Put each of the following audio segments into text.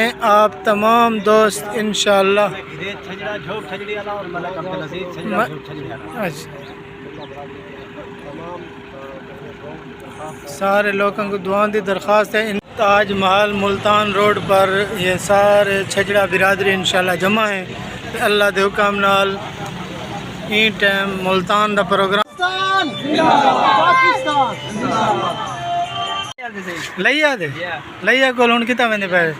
ہیں آپ تمام دوست انشاءاللہ۔ سارے لوگوں کو دعاؤں دی درخواست ہے۔ تاج محل ملتان روڈ پر یہ سارے چھجڑا برادری انشاءاللہ جمع ہیں۔ اللہ دے حکم نال این ٹائم ملتان دا پروگرام لیا دے لیا کول ہن کتا ویندے پے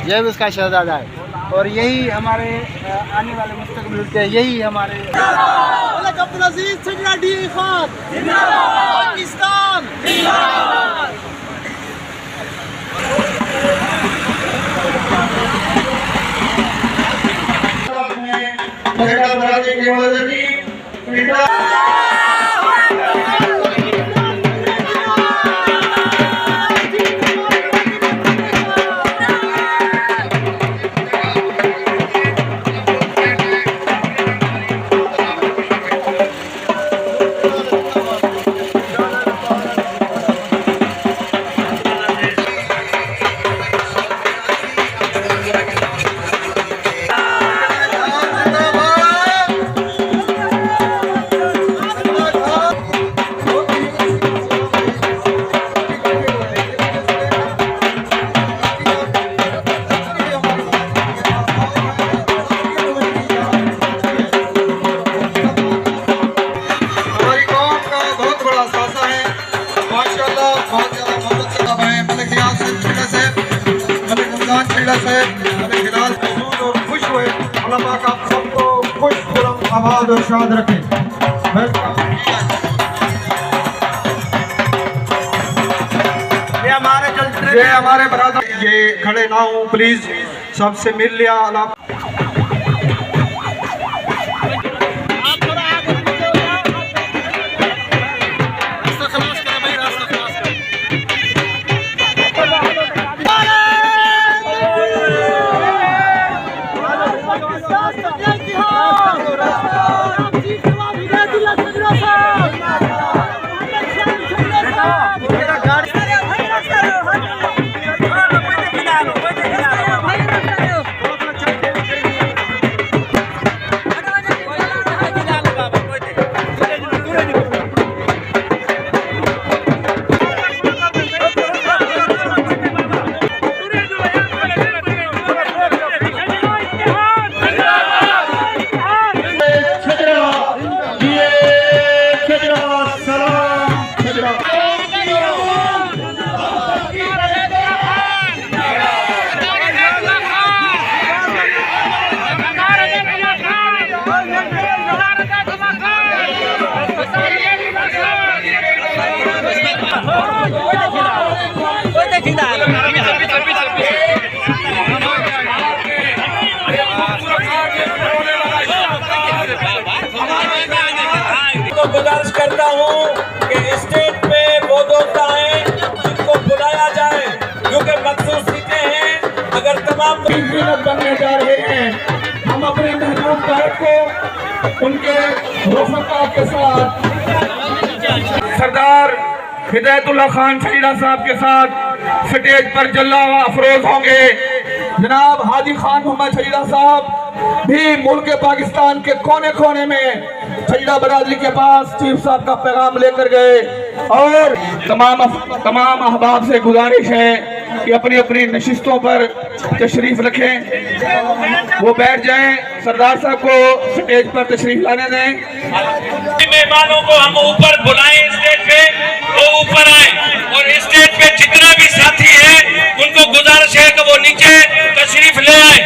یہ بھی اس کا شہزادہ ہے اور یہی ہمارے آنے والے مستقبل کے یہی ہمارے عبدالعزیز چھجڑا ڈی خان پاکستان آباد رکھیں۔ یہ ہمارے برادر یہ کھڑے نہ ہوں پلیز، سب سے مل لیا اللہ گزارش کرتا ہوں کہ اسٹیج پہ وہ دوست آئیں جن کو بلایا جائے کیونکہ مخصوص سیٹیں ہیں۔ اگر تمام بننے جا رہے ہیں ہم اپنے محبوب قائد کو ان کے رفقا کے ساتھ سردار ہدایت اللہ خان چھجڑا صاحب کے ساتھ سٹیج پر جلوہ افروز ہوں گے۔ جناب حاجی خان محمد چھجڑا صاحب بھی ملک پاکستان کے کونے کونے میں چھجڑا برادری کے پاس چیف صاحب کا پیغام لے کر گئے اور تمام احباب سے گزارش ہے کہ اپنی اپنی نشستوں پر تشریف رکھیں، وہ بیٹھ جائیں، سردار صاحب کو سٹیج پر تشریف لانے دیں۔ مہمانوں کو ہم اوپر بلائیں، اسٹیج پہ وہ اوپر آئیں اور اسٹیج پہ جتنا بھی ساتھی ہیں ان کو گزارش ہے کہ وہ نیچے تشریف لے آئیں،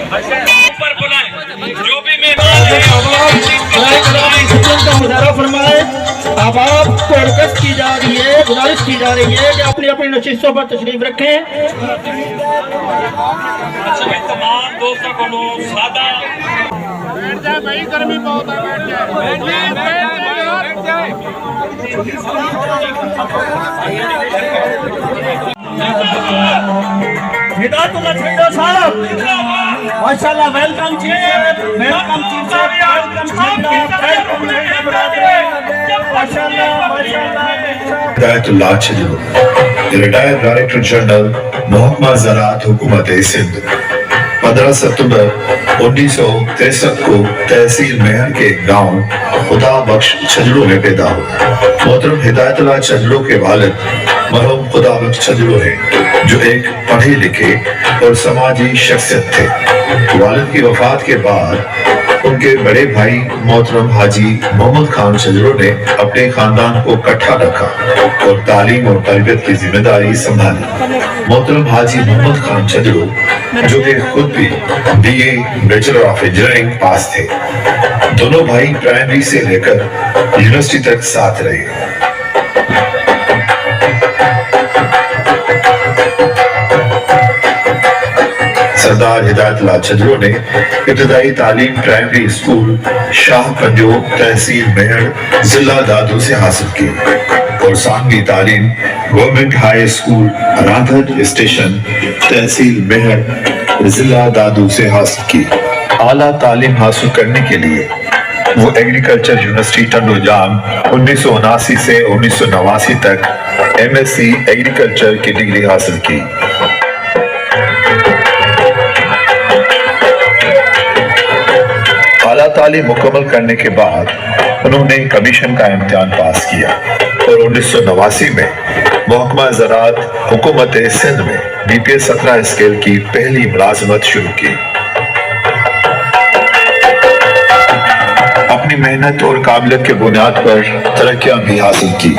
اوپر بلائیں جو بھی مہمان فرمائے۔ اب آپ کو سے ریکویسٹ کی جا رہی ہے، گزارش کی جا رہی ہے کہ اپنی اپنی نشستوں پر تشریف رکھیں۔ تمام دوستوں کو سادہ بیٹھ جائے بھائی، گرمی بہت ہے، بیٹھ جائے۔ ہدایت اللہ چھیڑا صاحب ماشاءاللہ، ویلکم چیف، ویلکم چیف صاحب، ویلکم ہدایت اللہ چھجرو، ریٹائرڈ ڈائریکٹر جنرل محکمہ زراعت حکومت سندھ، 15 ستمبر 1963 کو تحصیل مہر کے گاؤں خدا بخش چھجرو میں پیدا ہوا۔ محترم ہدایت اللہ چھجرو کے والد مرحوم خدا بخش چھجرو ہیں، جو ایک پڑھے لکھے اور سماجی شخصیت تھے۔ والد کی وفات کے بعد ان کے بڑے بھائی محترم حاجی محمد خان چھجرو نے اپنے خاندان کو اکٹھا رکھا اور تعلیم اور تربیت کی ذمہ داری سنبھالی۔ محترم حاجی محمد خان چھجرو، جو کہ خود بھی BA بیچلر آف انجینئرنگ پاس تھے، دونوں بھائی پرائمری سے لے کر یونیورسٹی تک ساتھ رہے۔ سردار ہدایت اللہ چھجرو نے ابتدائی تعلیم پرائمری اسکول شاہ پنجو تحصیل مہر ضلع دادو سے حاصل کی اور ثانوی تعلیم گورنمنٹ ہائی اسکول رادھر اسٹیشن تحصیل مہر ضلع دادو سے حاصل کی۔ اعلیٰ تعلیم حاصل کرنے کے لیے وہ ایگریکلچر یونیورسٹی ٹنڈو جام 1979 سے 1989 تک MSc ایگریکلچر کی ڈگری حاصل کی۔ اعلیٰ تعلیم مکمل کرنے کے بعد انہوں نے کمیشن کا امتحان پاس کیا اور 1989 میں محکمہ زراعت حکومت سندھ میں BPS 17 اسکیل کی پہلی ملازمت شروع کی۔ اپنی محنت اور قابلیت کے بنیاد پر ترقیاں بھی حاصل کی۔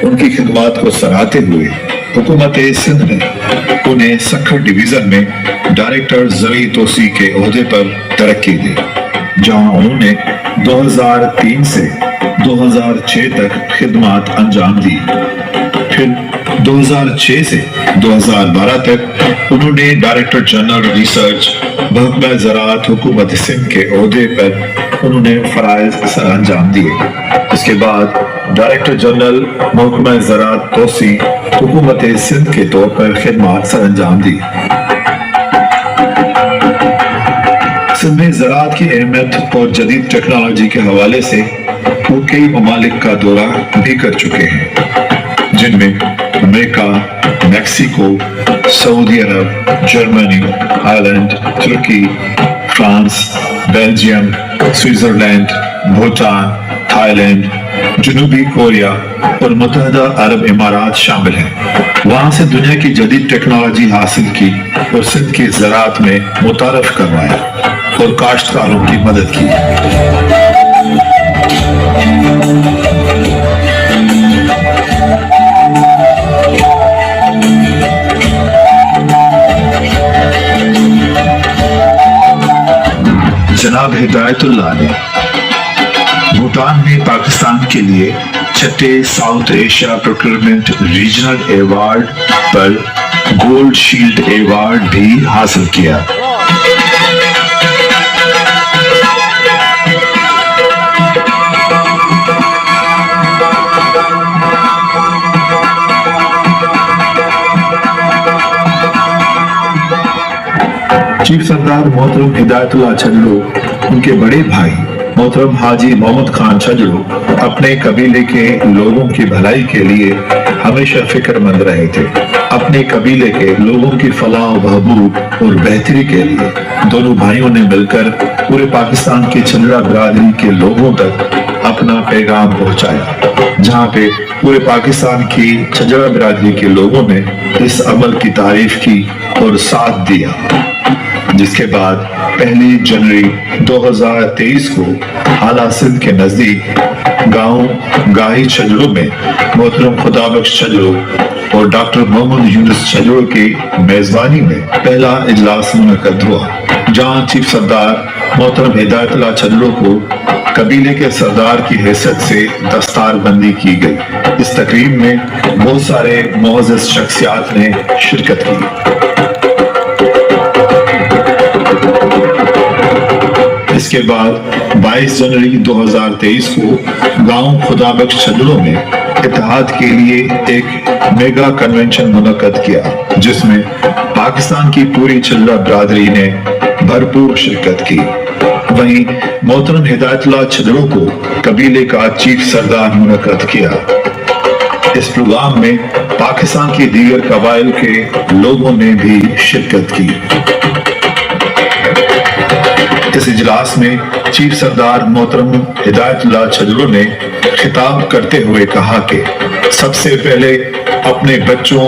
ان کی خدمات کو سراہتے ہوئے حکومت سندھ نے انہیں سکھر ڈویژن میں ڈائریکٹر زرعی توسیع کے عہدے پر ترقی دی، جہاں انہوں نے 2003 سے 2006 تک خدمات انجام دی۔ پھر 2006 سے 2012 تک انہوں نے ڈائریکٹر جنرل ریسرچ محکمہ زراعت حکومت سندھ کے عہدے پر انہوں نے فرائض سر انجام دیے۔ اس کے بعد ڈائریکٹر جنرل محکمہ زراعت توسیع حکومت سندھ کے طور پر خدمات سر انجام دی۔ سندھ میں زراعت کی اہمیت اور جدید ٹیکنالوجی کے حوالے سے وہ کئی ممالک کا دورہ بھی کر چکے ہیں، جن میں امریکہ، میکسیکو، سعودی عرب، Germany, Ireland, Turkey, France, Belgium, Switzerland, Bhutan, Thailand, جنوبی کوریا اور متحدہ عرب امارات شامل ہیں۔ وہاں سے دنیا کی جدید ٹیکنالوجی حاصل کی اور سندھ کی زراعت میں متعارف کروایا اور کاشتکاروں کی مدد کی۔ جناب ہدایت اللہ نے بھوٹان میں پاکستان کے لیے 6 South Asia procurement regional award پر گولڈ شیلڈ ایوارڈ بھی حاصل کیا۔ چیف سردار محترم ہدایت اللہ چھجرو، ان کے بڑے بھائی محترم حاجی محمد خان چھجرو اپنے قبیلے کے لوگوں کی بھلائی کے لیے ہمیشہ فکر مند رہے تھے۔ اپنے قبیلے کے لوگوں کی فلاح و بہبود اور بہتری کے لیے دونوں بھائیوں نے مل کر پورے پاکستان کی چھجرا برادری کے لوگوں تک اپنا پیغام پہنچایا، جہاں پہ پورے پاکستان کی چھجرا برادری کے لوگوں نے اس عمل کی تعریف کی اور ساتھ دیا، جس کے بعد 1 جنوری 2023 کو اعلیٰ سندھ کے نزدیک گاؤں گاہی چھجرو میں محترم خدا بخش چھجرو اور ڈاکٹر محمد یونس چھجرو کی میزبانی میں پہلا اجلاس منعقد ہوا۔ जहां चीफ सरदार मोहतरम हिदायतुल्लाह छजड़ो को कबीले के सरदार की हैसियत से दस्तार बंदी की गई। इस तकरीब में बहुत सारे मुअज़्ज़ज़ शख्सियात ने शिरकत की। इसके बाद 22 जनवरी 2023 को गांव खुदाबख्श छजड़ों में इत्तेहाद के लिए एक मेगा कन्वेंशन मुनक्कद किया, जिसमें पाकिस्तान की पूरी छजड़ा बिरादरी ने भरपूर शिरकत की। वहीं मोहतरम हिदायतुल्लाह छजड़ो को कबीले का चीफ सरदार मुनक्कद किया। इस प्रोग्राम में पाकिस्तान की दीगर कबाइल के लोगों ने भी शिरकत की। इस इजलास में चीफ सरदार मोहतरम हिदायतुल्लाह छजड़ो ने खिताब करते हुए कहा कि सबसे पहले अपने बच्चों,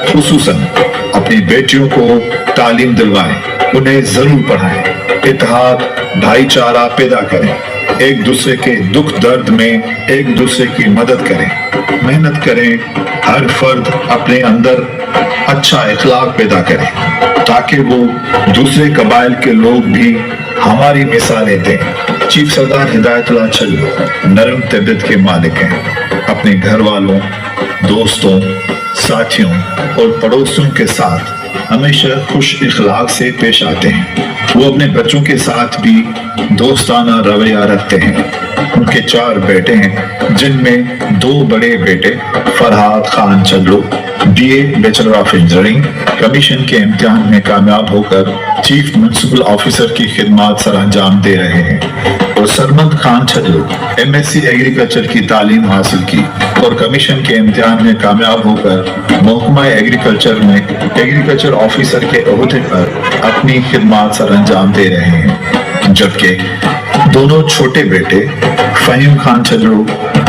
खुसूसन अपनी बेटियों को तालीम दिलवाएं, उन्हें जरूर पढ़ाएं, इत्तेहाद, भाईचारा पैदा करें, एक दूसरे के दुख दर्द में एक दूसरे की मदद करें, मेहनत करें, हर फर्द अपने अंदर अच्छा इखलाक पैदा करे ताकि वो दूसरे कबाइल के लोग भी हमारी मिसालें दें। चीफ सरदार हिदायतुल्लाह छजड़ो नरम तबीयत के मालिक हैं। अपने घर वालों, दोस्तों, साथियों और पड़ोसियों के साथ हमेशा खुश इखलाक से पेश आते हैं। वो अपने बच्चों के साथ भी दोस्ताना रवैया रखते हैं। उनके 4 बेटे हैं, जिनमें 2 बड़े बेटे Farhad Khan Chhajro BA bachelor of engineering commission के इम्तिहान में कामयाब होकर चीफ म्युनिसिपल ऑफिसर की खिदमत सर अंजाम दे रहे हैं, और सरमद खान छजड़ो MSc एग्रीकल्चर की तालीम हासिल की और कमीशन के इम्तिहान में कामयाब होकर महकमा एग्रीकल्चर में एग्रीकल्चर ऑफिसर के ओहदे पर अपनी खिदमत सर अंजाम दे रहे हैं। जबकि दोनों छोटे बेटे फहीम खान छजड़ो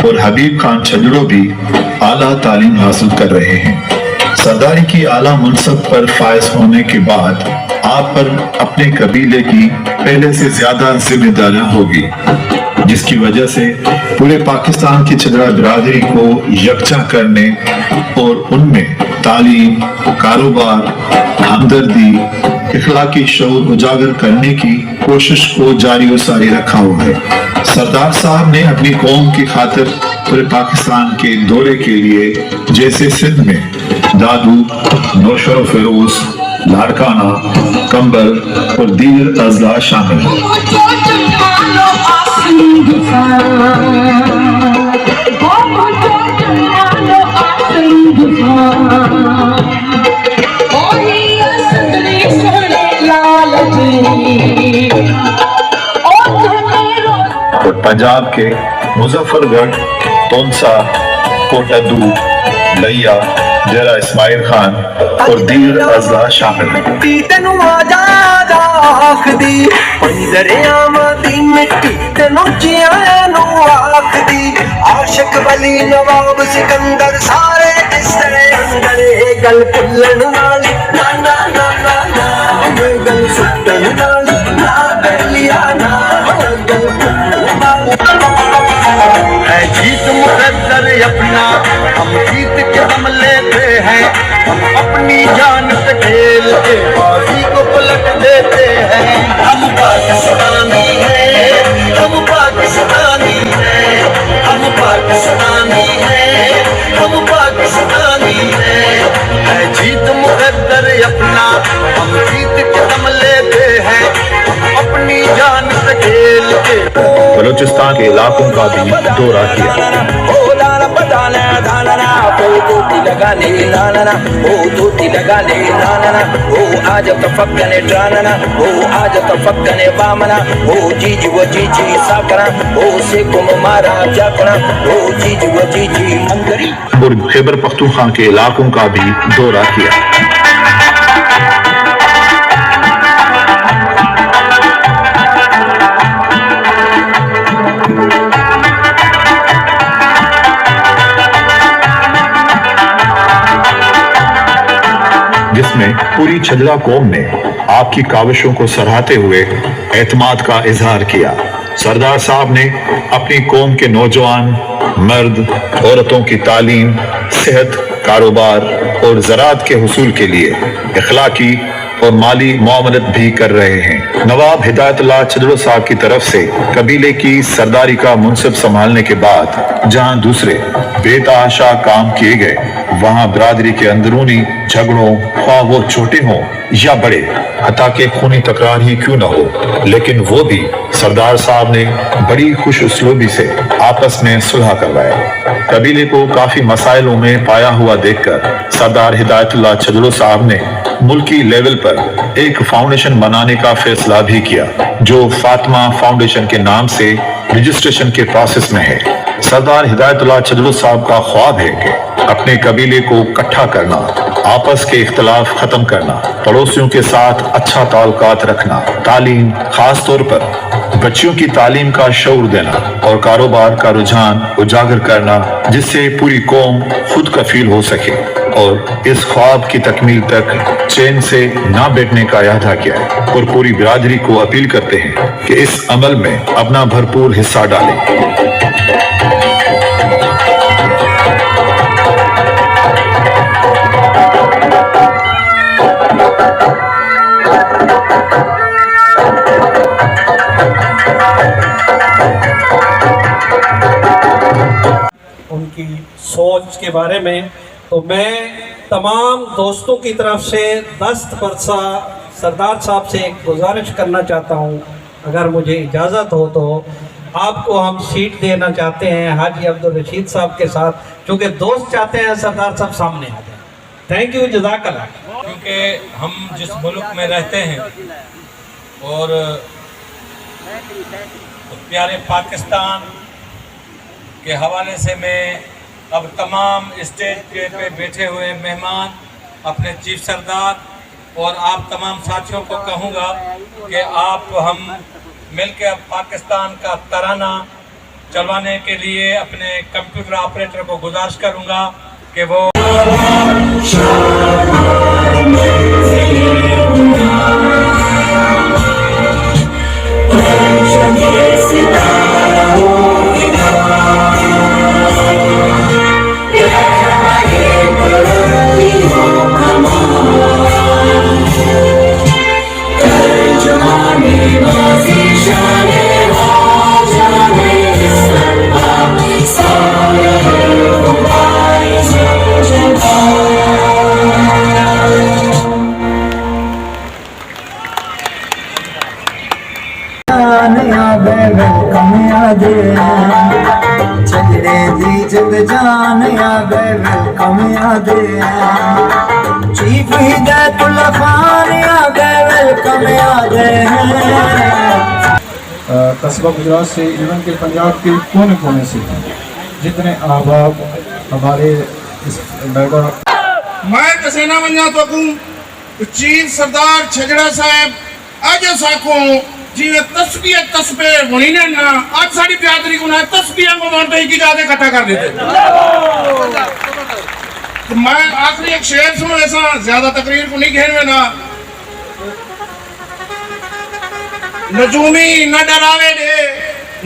और हबीब खान छजड़ो भी आला तालीम हासिल कर रहे हैं। सरदारी की आला मनसब पर फायज होने के बाद आप पर अपने कबीले की पहले से ज्यादा जिम्मेदारियां होगी, जिसकी वजह से पूरे पाकिस्तान की छजड़ा बिरादरी को यकजा करने और उनमें तालीम, कारोबार, हमदर्दी, इखलाकी शऊर उजागर करने की कोशिश को जारी और सारी रखा हुआ है। सरदार साहब ने अपनी कौम की खातिर पूरे पाकिस्तान के दौरे के लिए जैसे सिंध में दादू, नौशर फिरोज, लाड़काना, कंबल और दीगर अजला शामिल हैं। और पंजाब के मुजफ्फरगढ़, तोनसा, कोटादू, लैया, डेरा इस्माइल खान और दीगर अजला शामिल हैं। आशिक वली नवाब सिकंदर सारे गल पुलन वाली ना ना ना ना ना गल सुटन वाली ना गलिया ना गल है जीत मुकद्दर अपना, हम जीत के दम लेते हैं, हम अपनी जान से खेल के बाजी को पलट देते हैं। हम पाकिस्तानी हैं, हम पाकिस्तानी हैं, हम पाकिस्तानी हैं, हम पाकिस्तानी हैं। है जीत मुकद्दर अपना, हम जीत के दम लेते हैं, हम अपनी जान से खेल के। बलूचिस्तान के इलाकों का भी दौरा किया। आज तफक्कने ड्रानना, आज तफक्कने बामना, जीजी वो जीजी साकना, से कुम मारा जाकना, जीजी वो जीजी मंदरी। और खैबर पख्तूनख्वा के इलाकों का भी दौरा किया। जिसमें पूरी छजड़ा कौम ने आपकी काविशों को सराहते हुए एतमाद का इजहार किया। सरदार साहब ने अपनी कौम के नौजवान, मर्द, औरतों की तालीम, सेहत, कारोबार और ज़राअत के हुसूल के लिए इखलाकी, और माली मुआमलत भी कर रहे हैं। नवाब हिदायतुल्लाह छजड़ो साहब की तरफ से कबीले की सरदारी का मुनसिब संभालने के बाद जहां दूसरे बेतहाशा काम किए गए, वहां बिरादरी के अंदरूनी झगड़ों, ख्वाह वो छोटे हों या बड़े, हत्ता के खूनी तकरार ही क्यों न हो, लेकिन वो भी सरदार साहब ने बड़ी खुश उसलूबी से आपस में सुलह करवाया। कबीले को काफी मसाइलों में पाया हुआ देखकर सरदार हिदायतुल्लाह छजड़ो साहब ने मुल्की लेवल पर एक फाउंडेशन बनाने का फैसला भी किया, जो फातिमा फाउंडेशन के नाम से रजिस्ट्रेशन के प्रोसेस में है। सरदार हिदायतुल्लाह छजड़ो साहब का ख्वाब है कि अपने कबीले को इकट्ठा करना, आपस के इख्तलाफ खत्म करना, पड़ोसियों के साथ अच्छा ताल्लुकात रखना, तालीम, खास तौर पर बच्चियों की तालीम का शऊर देना और कारोबार का रुझान उजागर करना, जिससे पूरी कौम खुद कफील हो सके, और इस ख्वाब की तकमील तक चैन से ना बैठने का इरादा किया है, और पूरी बिरादरी को अपील करते हैं कि इस अमल में अपना भरपूर हिस्सा डालें। उनकी सोच के बारे में, तो मैं तमाम दोस्तों की तरफ से दस्त बरसा सरदार साहब से एक गुजारिश करना चाहता हूँ, अगर मुझे इजाज़त हो तो आपको हम सीट देना चाहते हैं हाजी अब्दुल रशीद साहब के साथ, क्योंकि दोस्त चाहते हैं सरदार साहब सामने आ जाए। थैंक यू, जज़ाकल्लाह। क्योंकि हम जिस मुल्क में रहते हैं और प्यारे पाकिस्तान के हवाले से मैं अब तमाम स्टेज पे बैठे हुए मेहमान, अपने चीफ सरदार और आप तमाम साथियों को कहूँगा कि आप हम मिलकर अब पाकिस्तान का तराना चलवाने के लिए अपने कंप्यूटर ऑपरेटर को गुजारिश करूँगा कि वो छजड़े दी जग जान आ गए, वेलकम याद चीफ हिदायतुल्लाह खान आ गए, वेलकम याद कस्बा गुजरात से, इवन के पंजाब के कोने कोने से जितने अहबाब हमारे इस बैठक मैं पसीना बन तो चीफ सरदार छजड़ा साहब अज साखो जिवें तस्बीह तस्बे होनी ने ना, आज साड़ी बिरादरी को ना तस्बीहां को बांटते ही ज्यादा इकट्ठा कर देते। तो मैं आखिरी एक शेर सुनो, ऐसा ज्यादा तकरीर को नहीं घेर में ना। नजूमी न डरावे दे,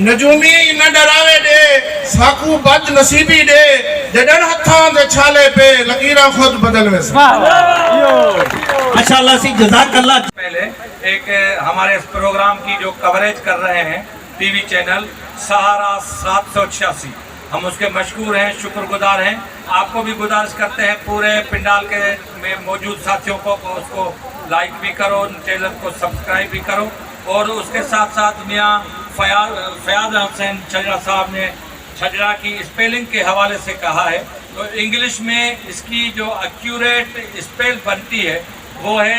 नजूमी न डरावे दे, साकू बद नसीबी दे, जडन हत्थां दे छाले पे लकीरां खुद बदल में। माशाअल्लाह सी, जज़ाकल्लाह। पहले एक हमारे इस प्रोग्राम की जो कवरेज कर रहे हैं टीवी चैनल सहारा 786, हम उसके मशकूर हैं, शुक्रगुजार हैं। आपको भी गुजारिश करते हैं पूरे पिंडाल के में मौजूद साथियों को उसको लाइक भी करो, चैनल को सब्सक्राइब भी करो। और उसके साथ साथ मियाँ फयाज हुसैन छजड़ा साहब ने छजड़ा की स्पेलिंग के हवाले से कहा है, तो इंग्लिश में इसकी जो एक्यूरेट स्पेल बनती है वो है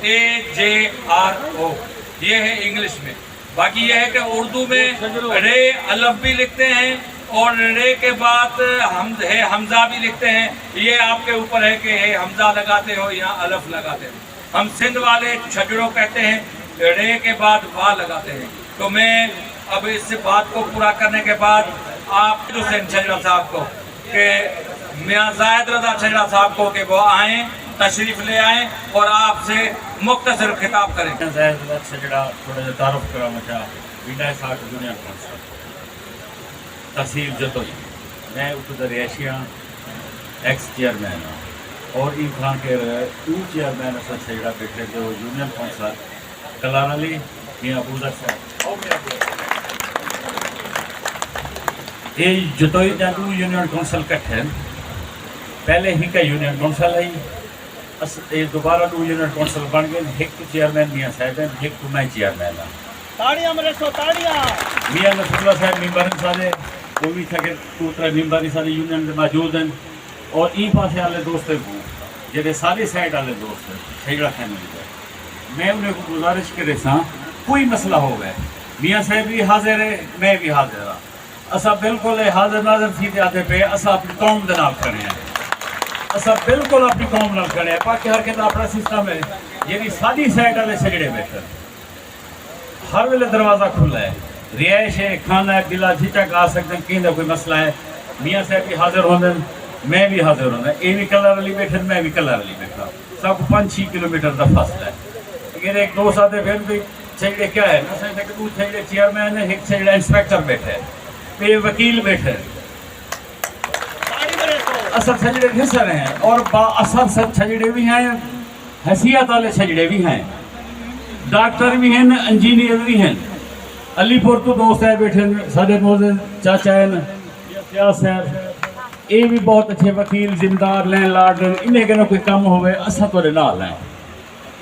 CHHAJRO, ये है इंग्लिश में। बाकी ये है कि उर्दू में रे अलफ भी लिखते हैं और रे के बाद हमजा भी लिखते हैं। ये आपके ऊपर है कि हे हमजा लगाते हो या अलफ लगाते हो। हम सिंध वाले छजड़ो कहते हैं, रे के बाद वाह लगाते हैं। तो मैं अब इस बात को पूरा करने के बाद आप हुसैन छजड़ा साहब को कि मियाँ जायद रज़ा छजड़ा साहब को कि वो आएँ, तशरीफ़ ले आएँ और आपसे मुख्तसर खिताब करें। जायद रज़ा छजड़ा थोड़ा सा तारुफ करा मचा विदाय साहब दुनिया का तहसील जतोई, मैं उत्तर एशिया एक्स चेयरमैन हाँ। और ई खान के टू चेयरमैन असल छजड़ा बैठे जो यूनियन काउंसिलर कलार अली मियाँ अबूजर साहब ये जुतोई टू यूनियन काउंसिल कट्ठे पहले ही का यूनियन काउंसिल है ये दोबारा टू यूनियन काउंसिल बन गए एक चेयरमैन मियाँ साहब हैं एक मैं चेयरमैन हाँ मियाँ नसरुल्लाह साहब मेंबर सारे वो भी था कि दूसरा मेंबर सारे यूनियन में मौजूद हैं और ई पासे वाले दोस्त को जेडे सारे साइड वाले दोस्त छजड़ा फैमिली का मैं उन्हें को गुजारिश करे सा कोई मसला हो गया मियाँ साहब भी हाजिर है मैं भी हाजिर हाँ असा बिल्कुल हाजिर नाजिर थी आते पे असा अपनी कौम के नाम खड़े हैं असा बिल्कुल अपनी कौम नाल खड़े हैं बाकी हर किता अपना सिस्टम है यानी सारी साइड वाले छजड़े बैठे हर वेले दरवाज़ा खुला है रिहाइश है खाना है बिला झिझक आ सकते हैं कहीं कोई मसला है मियाँ साहब भी हाजिर होंगे मैं भी हाजिर होना ये भी कलर वाली बैठे मैं भी कलर वाली बैठा सब 5-6 किलोमीटर का फासला है लेकिन एक दोस्त आते फिर भी छजड़े क्या है दो छजड़े चेयरमैन है एक छजड़ा इंस्पेक्टर बैठे ये वकील बैठे असर छजड़े घिस रहे हैं और असर छजड़े भी हैं हैसियत वाले छजड़े भी हैं डॉक्टर भी हैं इंजीनियर भी हैं अलीपुर तो दोस्त है बैठे सारे मोजे चाचा हैं साहब ये भी बहुत अच्छे वकील जिम्मेदार लैन लाड इन्हें कहना कोई काम होवे असा थोड़े नाल हैं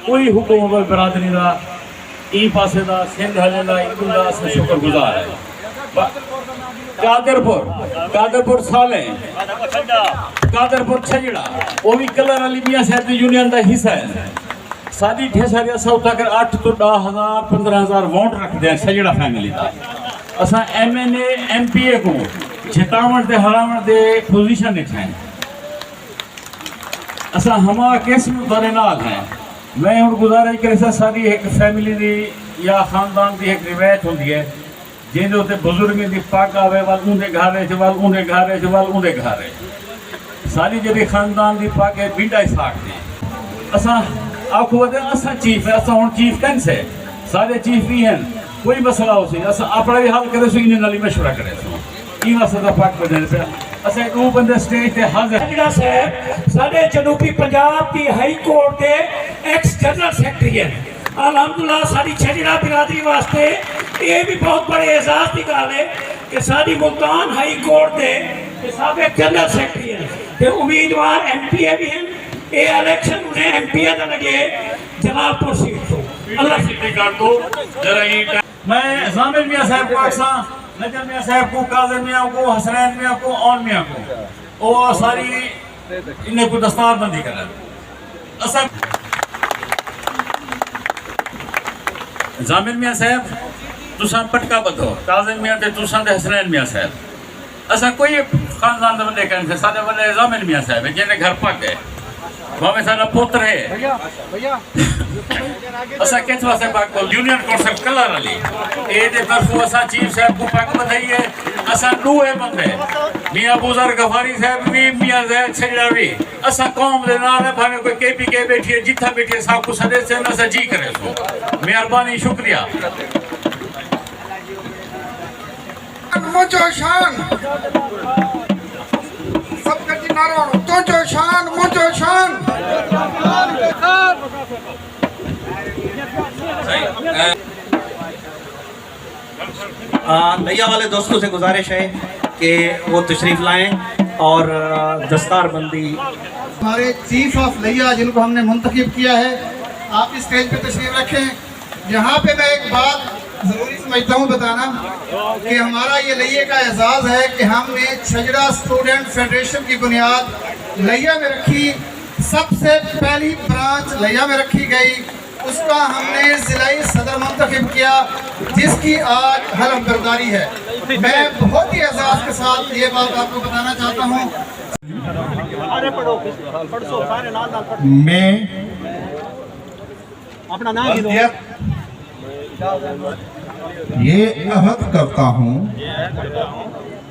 कोई हुक्म होवे बरादरी का ई पासे का सिंध हले का इनका असा शुक्रगुजार है कादरपुर साले कादरपुर छजड़ा वो भी कलर वाली मियाँ साहब यूनियन का हिस्सा है सारी ढेसारी असा अगर 8 तो 10,000 15,000 वोट रखते हैं छजड़ा फैमिली का असा MNA MPA को जितावण दे हरावण दे पोजीशन में हैं असा हमारा किस्म दरे नाल हैं मैं हूँ गुजारिश करे सारी एक फैमिली दी या खानदान की एक रिवायत होती है जिन उत्ते बुजुर्ग की पग आवे वाल उन्हें घारे वाल उन्हें घारे वाल उन्हें घारे सारी जी खानदान की पग है बिंडा साग दी असा आखो असा चीफ है असा हूँ चीफ कन से सारे चीफ भी हैं कोई मसला हो सी असा अपना भी हल करे सो इन नाली मशवरा करे सो ई मसला पग बदल पे असा दो बंदे स्टेज पे हाजिर छजड़ा साहब साडे जनूबी पंजाब की हाई कोर्ट के एक्स जनरल सेक्रेटरी है अलहमदुल्ला साड़ी छजड़ा बिरादरी वास्ते ये भी बहुत बड़े एजाज की गल है कि साड़ी मुल्तान हाई कोर्ट के साबिक जनरल सेक्रेटरी हैं ते उम्मीदवार MPA भी हैं ये इलेक्शन उन्हें MPA का लगे जलालपुर सीट तो अल्लाह सिटी का तो जरा मैं जामिर मियाँ साहब को अक्सा नजर मियाँ साहब को काज़िम मियाँ को हसनैन मियाँ को ऑन मियाँ को और सारी इन्हें को दस्तार बंदी कर असा जामिर मियाँ साहब तुसा पटका बधो काज़िम मियाँ ते तुसा ते हसनैन मियाँ साहब असा कोई खानदान दे बंदे कन से सारे वाले जामिर मियाँ साहब है जिन्हें घर पक गए भावे सारा पुत्र है असा किस वास्ते पाक को यूनियन काउंसिल कलर वाली ए दे तरफो असा चीफ साहब को पाक बधाई है असा दो है बंदे मियाँ अबूजर गफारी साहब भी मियाँ ज़ैद छजड़ा भी असा कौम दे नाल है भावे कोई KPK बैठी है जिथा बैठी है सब को सदस्य है असा जी करे सो मेहरबानी शुक्रिया मुझो शान सब कटी नारो तुझो शान मुझो शान नैया वाले दोस्तों से गुजारिश है कि वो तशरीफ़ लाएं और दस्तार बंदी हमारे चीफ ऑफ लिया जिनको हमने मुंतखब किया है आप इस स्टेज पे तशरीफ रखें। यहाँ पे मैं एक बात ज़रूरी समझता हूँ बताना कि हमारा ये लिया का एजाज़ है कि हमने छजड़ा स्टूडेंट फेडरेशन की बुनियाद लिया में रखी। सबसे पहली ब्रांच लिया में रखी गई, उसका हमने ज़िलाई सदर मुंतखब किया जिसकी आज हलफ बरदारी है। मैं बहुत ही एजाज़ के साथ ये बात आपको बताना चाहता हूँ। मैं अपना नाम ये अहद करता हूँ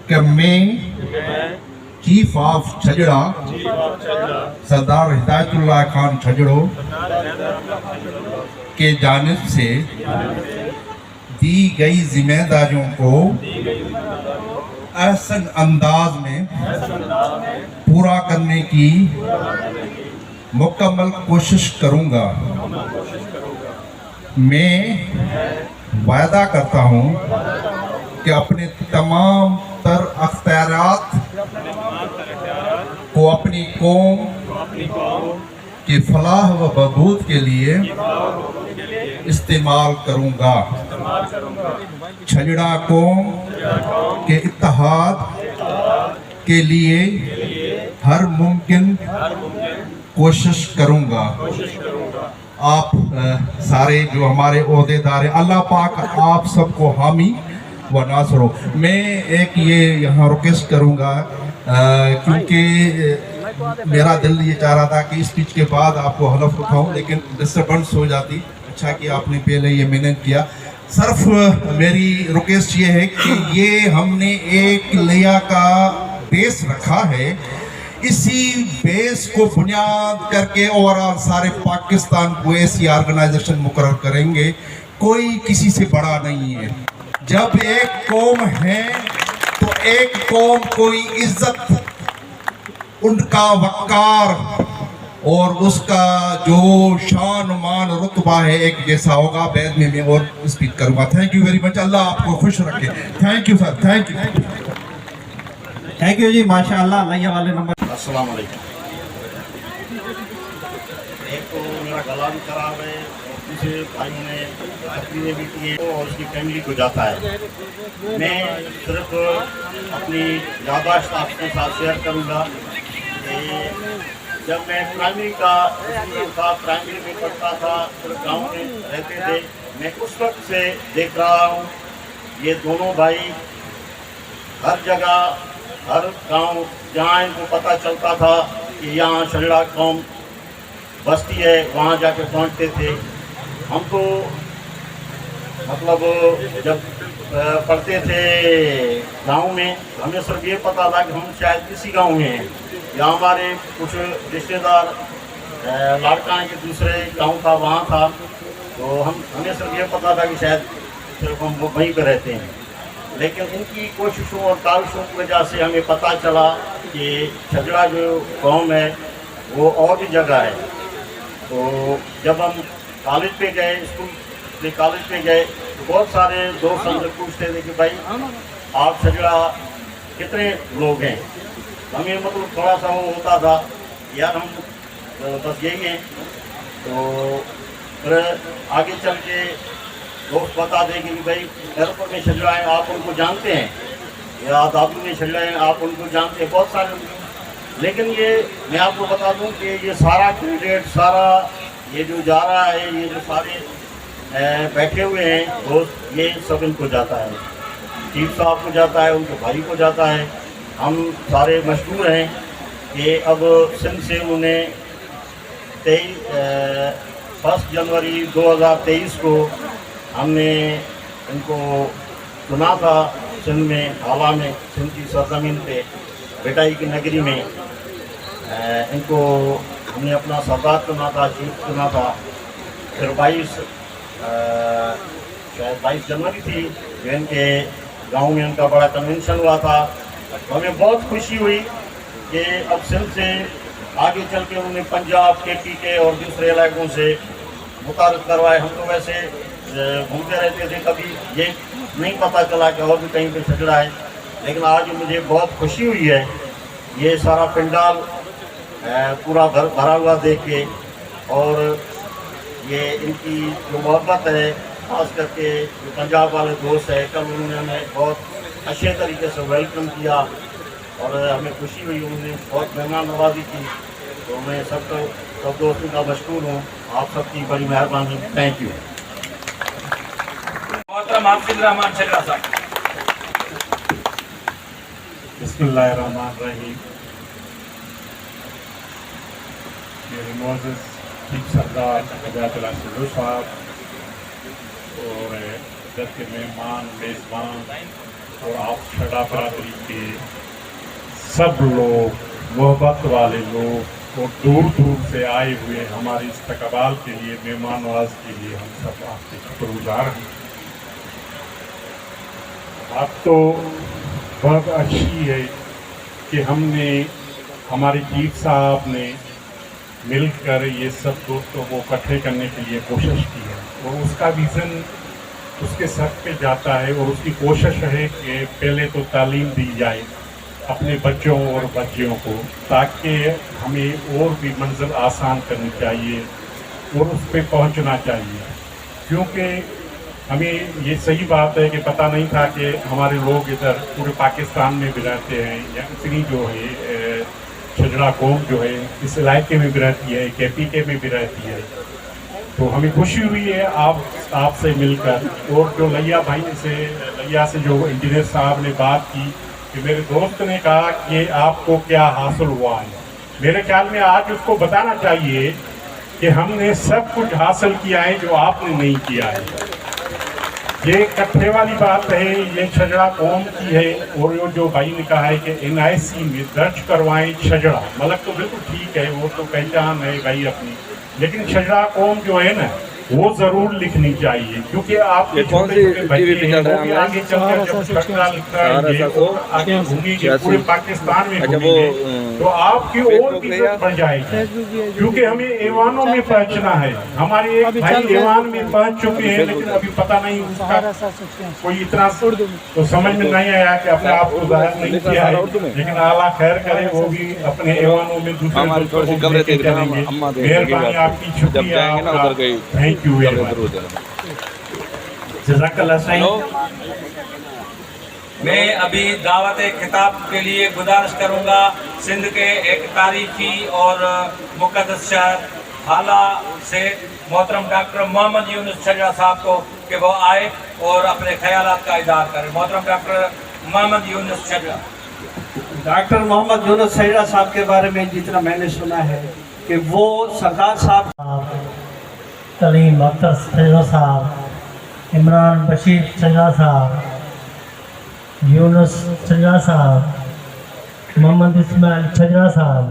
कि मैं चीफ ऑफ छजड़ा सरदार हिदायतुल्लाह खान छजड़ो के जानिब से दी गई जिम्मेदारियों को एहसन अंदाज में पूरा करने की मुकम्मल कोशिश करूँगा। मैं वायदा करता हूँ कि अपने तमाम तर अख्तियारात को अपनी कौम की फलाह व बहबूद के लिए इस्तेमाल करूँगा। छजड़ा कौम के इत्तेहाद के लिए हर मुमकिन कोशिश करूँगा। आप सारे जो हमारे ओहदेदार हैं, अल्लाह पाक आप सबको हामी व नासर हो। मैं एक ये यहाँ रिक्वेस्ट करूँगा क्योंकि मेरा दिल ये चाह रहा था कि स्पीच के बाद आपको हलफ उठाऊं, लेकिन डिस्टर्बेंस हो जाती। अच्छा कि आपने पहले ये मेहनत किया। सिर्फ मेरी रिक्वेस्ट ये है कि ये हमने एक लिया का बेस रखा है, इसी बेस को बुनियाद करके ओवरऑल सारे पाकिस्तान को ऐसी ऑर्गेनाइजेशन मुकर्रर करेंगे। कोई किसी से बड़ा नहीं है। जब एक कौम है तो एक कौम कोई इज्जत, उनका वक़ार और उसका जो शान मान रुतबा है एक जैसा होगा। बाद में मैं और स्पीच करूँगा। Thank you very much. Allah आपको खुश रखे। Thank you sir, thank you. Thank you जी, माशाअल्लाह। अल्लाह वाले नंबर। अस्सलाम वालेकुम। एक तो मेरा गला भी खराब है और दूसरे भाइयों ने तकरीरें भी की है और उसकी फैमिली को जाता है। मैं सिर्फ अपनी याददाश्त आपके साथ शेयर करूँगा कि जब मैं प्राइमरी का स्कूल था, प्राइमरी में पढ़ता था, फिर गाँव में रहते थे, मैं उस वक्त से देख रहा हूँ ये दोनों भाई हर जगह, हर गांव जहाँ इनको पता चलता था कि यहाँ छजड़ा कौम बस्ती है, वहाँ जाके पहुँचते थे। हम तो मतलब जब पढ़ते थे गांव में, हमें सिर्फ ये पता था कि हम शायद किसी गांव में हैं, या हमारे कुछ रिश्तेदार लाड़काने के दूसरे गांव था, वहाँ था, तो हमें सिर्फ ये पता था कि शायद सिर्फ हम वहीं पर रहते हैं। लेकिन इनकी कोशिशों और काविशों की वजह से हमें पता चला कि छजड़ा जो गांव है वो और भी जगह है। तो जब हम कॉलेज पे गए, स्कूल से कॉलेज पे गए, तो बहुत सारे दोस्त हमसे पूछते थे कि भाई आप छजड़ा कितने लोग हैं। हमें मतलब थोड़ा सा वो होता था यार हम बस यही हैं। तो फिर आगे चल के दोस्त बता देंगे कि भाई एयरपोर्ट में छजड़ा है, आप उनको जानते हैं, या दादू में छजड़ा है, आप उनको जानते हैं, बहुत सारे। लेकिन ये मैं आपको बता दूं कि ये सारा क्रेडिट, सारा ये जो जा रहा है, ये जो सारे बैठे हुए हैं दोस्त, ये सब इनको जाता है। चीफ साहब को जाता है, उनके भाई को जाता है। हम सारे मशहूर हैं कि अब सिंध से उन्हें 1 जनवरी 2023 को हमने इनको चुना था सिंध में, हाला में, सिंध की सरजमीन पे, बेटाई की नगरी में। इनको हमने अपना सरदार चुना था, चीफ चुना था। फिर 22 जनवरी थी, जो इनके गांव में उनका बड़ा कन्वेंशन हुआ था। तो हमें बहुत खुशी हुई कि अब सिंध से आगे चल के उन्होंने पंजाब, KPK और दूसरे इलाकों से मुतारफ़ करवाए। हम तो वैसे घूमते रहते थे, कभी ये नहीं पता चला कि और भी कहीं पे छजड़ा है। लेकिन आज मुझे बहुत खुशी हुई है ये सारा पंडाल पूरा भरा हुआ देख के, और ये इनकी जो मोहब्बत है, खास करके जो पंजाब वाले दोस्त है, कल उन्होंने हमें बहुत अच्छे तरीके से वेलकम किया और हमें खुशी हुई, उन्होंने बहुत मेहमान नवाजी की। तो मैं सब दोस्तों का मशकूर हूँ, आप सबकी बड़ी मेहरबानी। Thank you. बिस्मिल्लाहिर्रहमानिर्रहीम। मेरे मोअज़्ज़ज़ चीफ सरदार अब्दुल्ला सल्लू साहब और इधर के मेहमान, मेज़बान और आप छड़ा बरादरी के सब लोग, मोहब्बत वाले लोग और दूर दूर से आए हुए हमारे इस्तकबाल के लिए, मेहमान नवाज के लिए हम सब आपके शुक्रगुजार हैं। बात तो बहुत अच्छी है कि हमने, हमारे चीफ साहब ने मिलकर ये सब दोस्तों को इकट्ठे करने के लिए कोशिश की है, और उसका विज़न उसके सर पे जाता है, और उसकी कोशिश है कि पहले तो तालीम दी जाए अपने बच्चों और बच्चियों को, ताकि हमें और भी मंजिल आसान करनी चाहिए और उस पर पहुंचना चाहिए। क्योंकि हमें ये सही बात है कि पता नहीं था कि हमारे लोग इधर पूरे पाकिस्तान में भी रहते हैं, या इतनी जो है छजड़ा कौम जो है इस इलाके में भी रहती है, KPK में भी रहती है। तो हमें खुशी हुई है आपसे मिलकर। और जो लैया से जो इंजीनियर साहब ने बात की कि मेरे दोस्त ने कहा कि आपको क्या हासिल हुआ है, मेरे ख्याल में आज उसको बताना चाहिए कि हमने सब कुछ हासिल किया है जो आपने नहीं किया है। ये इकट्ठे वाली बात है, ये छजड़ा कौम की है। और वो जो भाई ने कहा है कि NIC में दर्ज करवाएं छजड़ा, मतलब तो बिल्कुल ठीक है, वो तो पहचान है भाई अपनी, लेकिन छजड़ा कौम जो है ना वो जरूर लिखनी चाहिए, क्योंकि आपके छोटे छोटे बच्चे हैं, वो भी आगे चलकर जब छजड़ा लिखा है और आगे घूमेंगे पूरे पाकिस्तान में घूमेंगे तो आपकी और भी इज्जत बढ़ जाएगी। क्योंकि हमें ऐवानों में पहुंचना है, हमारे एक भाई ऐवान में पहुंच चुके हैं, लेकिन अभी पता नहीं उसका कोई इतना तो समझ में नहीं आया कि अपने आप को जाहिर नहीं किया है, लेकिन आला खैर करे वो भी अपने ऐवानों में दूसरे दोस्तों को लेके चलेंगे। मेहरबानी आपकी, शुक्रिया आपका, थैंक यू वेरी मच। जज़ाकल्लाह खैर। मैं अभी दावत खिताब के लिए गुजारिश करूंगा सिंध के एक तारीखी और मुक़द्दस शहर हाला से मोहतरम डॉक्टर मोहम्मद यूनुस छजड़ा साहब को कि वो आए और अपने ख्यालात का इज़हार करें। मोहतरम डॉक्टर मोहम्मद यूनुस छजड़ा। डॉक्टर मोहम्मद यूनुस छजड़ा साहब के बारे में जितना मैंने सुना है कि वो सरदार साहब, कलीम अख्तर छजड़ा साहब, इमरान बशीर छजड़ा साहब, यूनुस छजड़ा साहब, मोहम्मद इस्माइल छजड़ा साहब,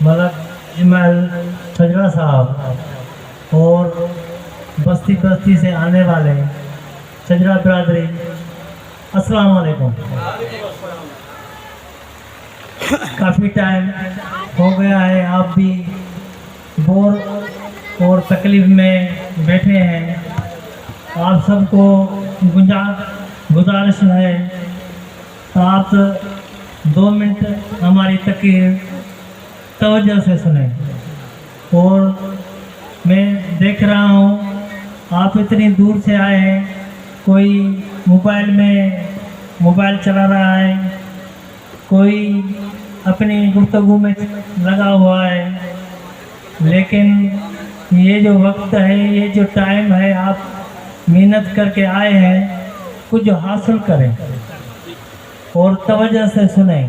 मलक इस्माइल छजड़ा साहब और बस्ती बस्ती से आने वाले छजड़ा बिरादरी, अस्सलाम वालेकुम। काफ़ी टाइम हो गया है, आप भी बोर और तकलीफ़ में बैठे हैं। आप सबको गुजारिश है आप 2 मिनट हमारी तकरीर तवज्जो से सुने। और मैं देख रहा हूँ आप इतनी दूर से आए हैं, कोई मोबाइल चला रहा है, कोई अपनी गुफ्तगू में लगा हुआ है, लेकिन ये जो वक्त है, ये जो टाइम है, आप मेहनत करके आए हैं, कुछ हासिल करें और तवज्जो से सुनें।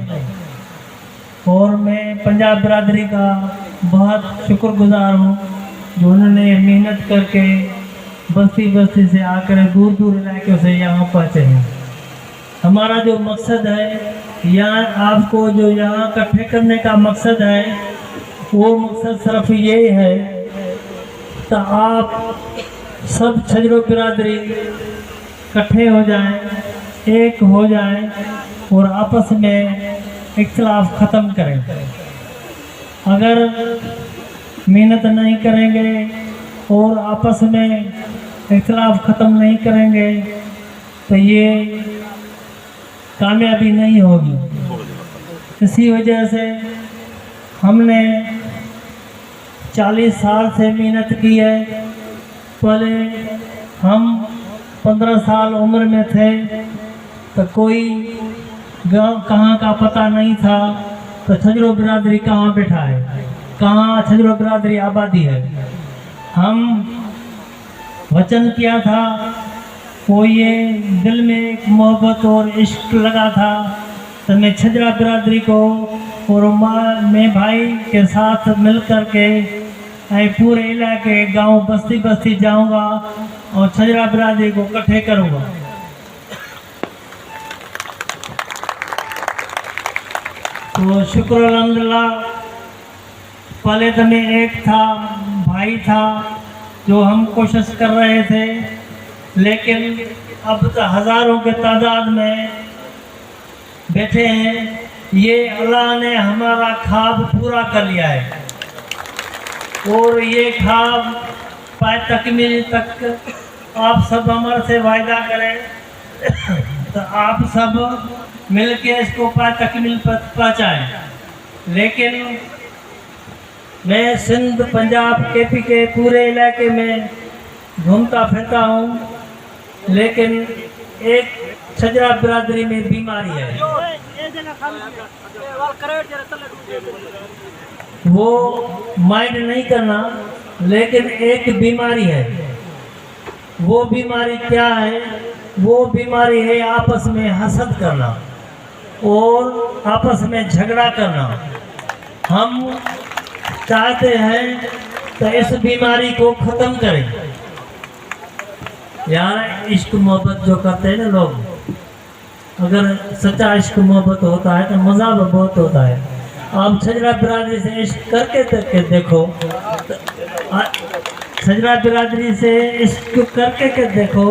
और मैं पंजाब बिरादरी का बहुत शुक्रगुजार हूँ जो उन्होंने मेहनत करके बस्ती बस्ती से आकर दूर दूर इलाकों से यहाँ पहुँचे हैं। हमारा जो मकसद है, यहाँ आपको जो यहाँ इकट्ठे करने का मकसद है, वो मकसद सिर्फ ये है तो आप सब छजड़ो बिरादरी इकट्ठे हो जाएं, एक हो जाएं और आपस में इख्तिलाफ ख़त्म करें। अगर मेहनत नहीं करेंगे और आपस में इख्तिलाफ ख़त्म नहीं करेंगे तो ये कामयाबी नहीं होगी। इसी वजह से हमने 40 साल से मेहनत की है। पहले हम 15 साल उम्र में थे तो कोई गाँव कहाँ का पता नहीं था, तो छजड़ो बिरादरी कहाँ बैठा है, कहाँ छजड़ो बिरादरी आबादी है। हम वचन किया था, वो ये दिल में एक मोहब्बत और इश्क लगा था, तो मैं छजड़ा बिरादरी को और मैं भाई के साथ मिल कर के पूरे इलाके गांव बस्ती बस्ती जाऊंगा और छजड़ा बिरादरी को इकट्ठे करूंगा। तो शुक्र अल्हम्दुलिल्लाह। पहले तो मैं एक था, भाई था, जो हम कोशिश कर रहे थे, लेकिन अब तो हज़ारों के तादाद में बैठे हैं। ये अल्लाह ने हमारा ख्वाब पूरा कर लिया है। और ये खाब पाए तकमील तक आप सब हमारे से वायदा करें तो आप सब मिल के इसको पाए तकमील पर पहुँचाएँ। लेकिन मैं सिंध, पंजाब, KP के पूरे इलाके में घूमता फिरता हूँ, लेकिन एक छजरा बिरादरी में बीमारी है, वो माइंड नहीं करना, लेकिन एक बीमारी है। वो बीमारी क्या है? वो बीमारी है आपस में हसद करना और आपस में झगड़ा करना। हम चाहते हैं तो इस बीमारी को ख़त्म करें। यार इश्क मोहब्बत जो करते हैं ना लोग, अगर सच्चा इश्क मोहब्बत होता है तो मज़ा भी बहुत होता है। आप छजरा बिरादरी से इश्क करके देखो, छजरा बिरादरी से इश्क करके देखो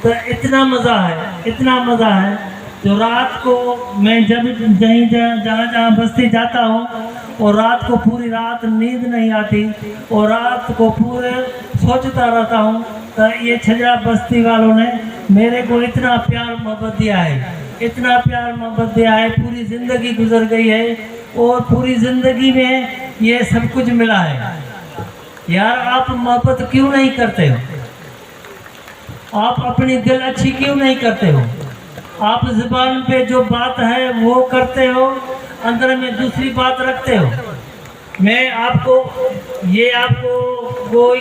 तो इतना मज़ा है, इतना मज़ा है। तो रात को मैं जब जहाँ बस्ती जाता हूँ और रात को पूरी रात नींद नहीं आती और रात को पूरे सोचता रहता हूँ, तो ये छजरा बस्ती वालों ने मेरे को इतना प्यार मोहब्बत दिया है, इतना प्यार मोहब्बत दिया है। पूरी ज़िंदगी गुजर गई है और पूरी ज़िंदगी में ये सब कुछ मिला है। यार आप मोहब्बत क्यों नहीं करते हो? आप अपनी दिल अच्छी क्यों नहीं करते हो? आप ज़ुबान पे जो बात है वो करते हो, अंदर में दूसरी बात रखते हो। मैं आपको कोई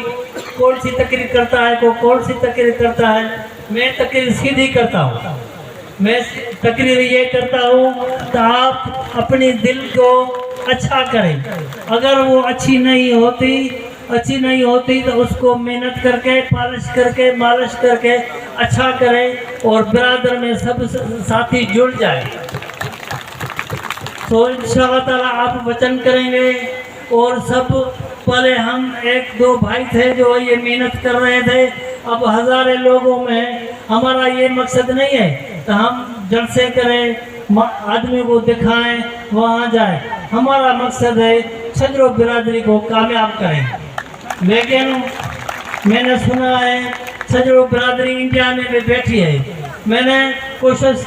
कौन सी तकरीर करता है, कोई कौन सी तकरीर करता है, मैं तकरीर सीधी करता हूँ। मैं तकरीर ये करता हूँ तो आप अपनी दिल को अच्छा करें। अगर वो अच्छी नहीं होती तो उसको मेहनत करके, पालिश करके, मालिश करके अच्छा करें और बिरादर में सब साथी जुड़ जाए। तो इंशाअल्लाह ताला आप वचन करेंगे। और सब पहले हम 1-2 भाई थे जो ये मेहनत कर रहे थे, अब हज़ारों लोगों में हमारा ये मकसद नहीं है तो हम जलसे करें, आदमी को दिखाएं, वहाँ जाए। हमारा मकसद है छजरो बिरादरी को कामयाब करें। लेकिन मैंने सुना है छजरो बिरादरी इंडिया में भी बैठी है। मैंने कोशिश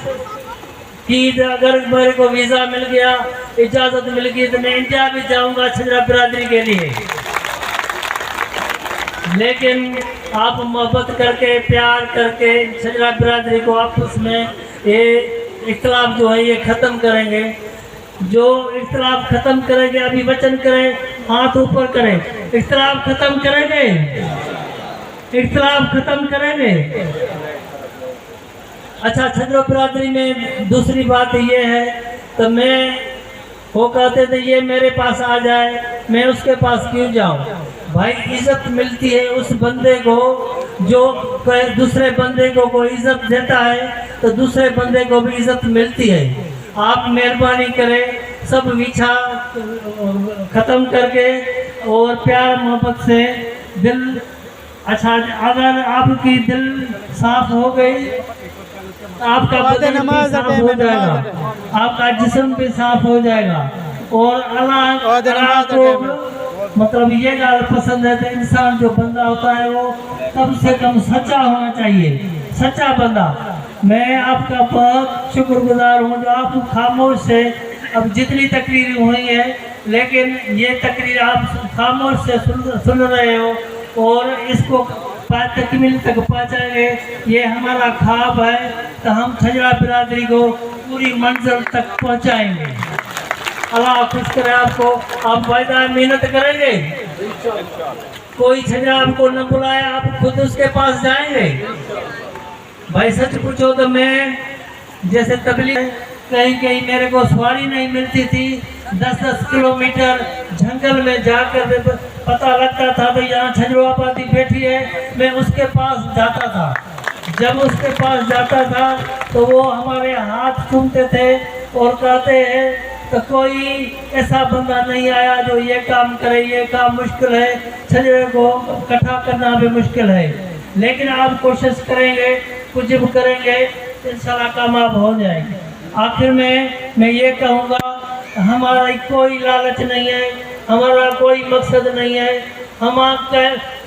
कि अगर मेरे को वीज़ा मिल गया, इजाज़त मिल गई तो मैं इंडिया भी जाऊंगा छजरा बिरादरी के लिए। लेकिन आप मोहब्बत करके, प्यार करके छजरा बिरादरी को आपस में ये इख्तिलाफ जो है ये ख़त्म करेंगे। जो इख्तिलाफ ख़त्म करेंगे, अभी वचन करें, हाथ ऊपर करें, इख्तिलाफ ख़त्म करेंगे, इख्तिलाफ ख़त्म करेंगे। अच्छा, छजरा बिरादरी में दूसरी बात ये है तो वो कहते थे ये मेरे पास आ जाए, मैं उसके पास क्यों जाऊं? भाई इज्जत मिलती है उस बंदे को जो दूसरे बंदे को कोई इज्जत देता है तो दूसरे बंदे को भी इज्जत मिलती है। आप मेहरबानी करें, सब विछा ख़त्म करके और प्यार मोहब्बत से दिल अच्छा, अगर आपकी दिल साफ हो गई आपका बदन भी साफ हो जाएगा, आपका जिस्म भी साफ हो जाएगा। और अल्लाह को मतलब ये गाल पसंद है तो इंसान जो बंदा होता है वो कम से कम सच्चा होना चाहिए, सच्चा बंदा। मैं आपका बहुत शुक्रगुजार हूँ जो आप खामोश से, अब जितनी तकरीरें हुई हैं लेकिन ये तकरीर आप खामोश से सुन रहे हो और इसको तकमील तक पहुँचाएंगे, ये हमारा ख्वाब है। तो हम छजरा बिरादरी को पूरी मंजिल तक पहुँचाएंगे। अल्लाह खुश करे आपको। आप वायदा मेहनत करेंगे, कोई छजरा आपको न बुलाए आप खुद उसके पास जाएंगे। भाई सच पूछो तो मैं जैसे तबलीग कहीं मेरे को सवारी नहीं मिलती थी, 10-10 किलोमीटर जंगल में जाकर पता लगता था तो यहाँ छजरो आबादी बैठी है, मैं उसके पास जाता था। जब उसके पास जाता था तो वो हमारे हाथ चूमते थे और कहते हैं तो कोई ऐसा बंदा नहीं आया जो ये काम करे, ये काम मुश्किल है, छजरे को इकट्ठा करना भी मुश्किल है। लेकिन आप कोशिश करेंगे, कुछ भी करेंगे इंशाल्लाह कामयाब हो जाएंगे। आखिर में मैं ये कहूँगा, हमारा कोई लालच नहीं है, हमारा कोई मकसद नहीं है हम आपका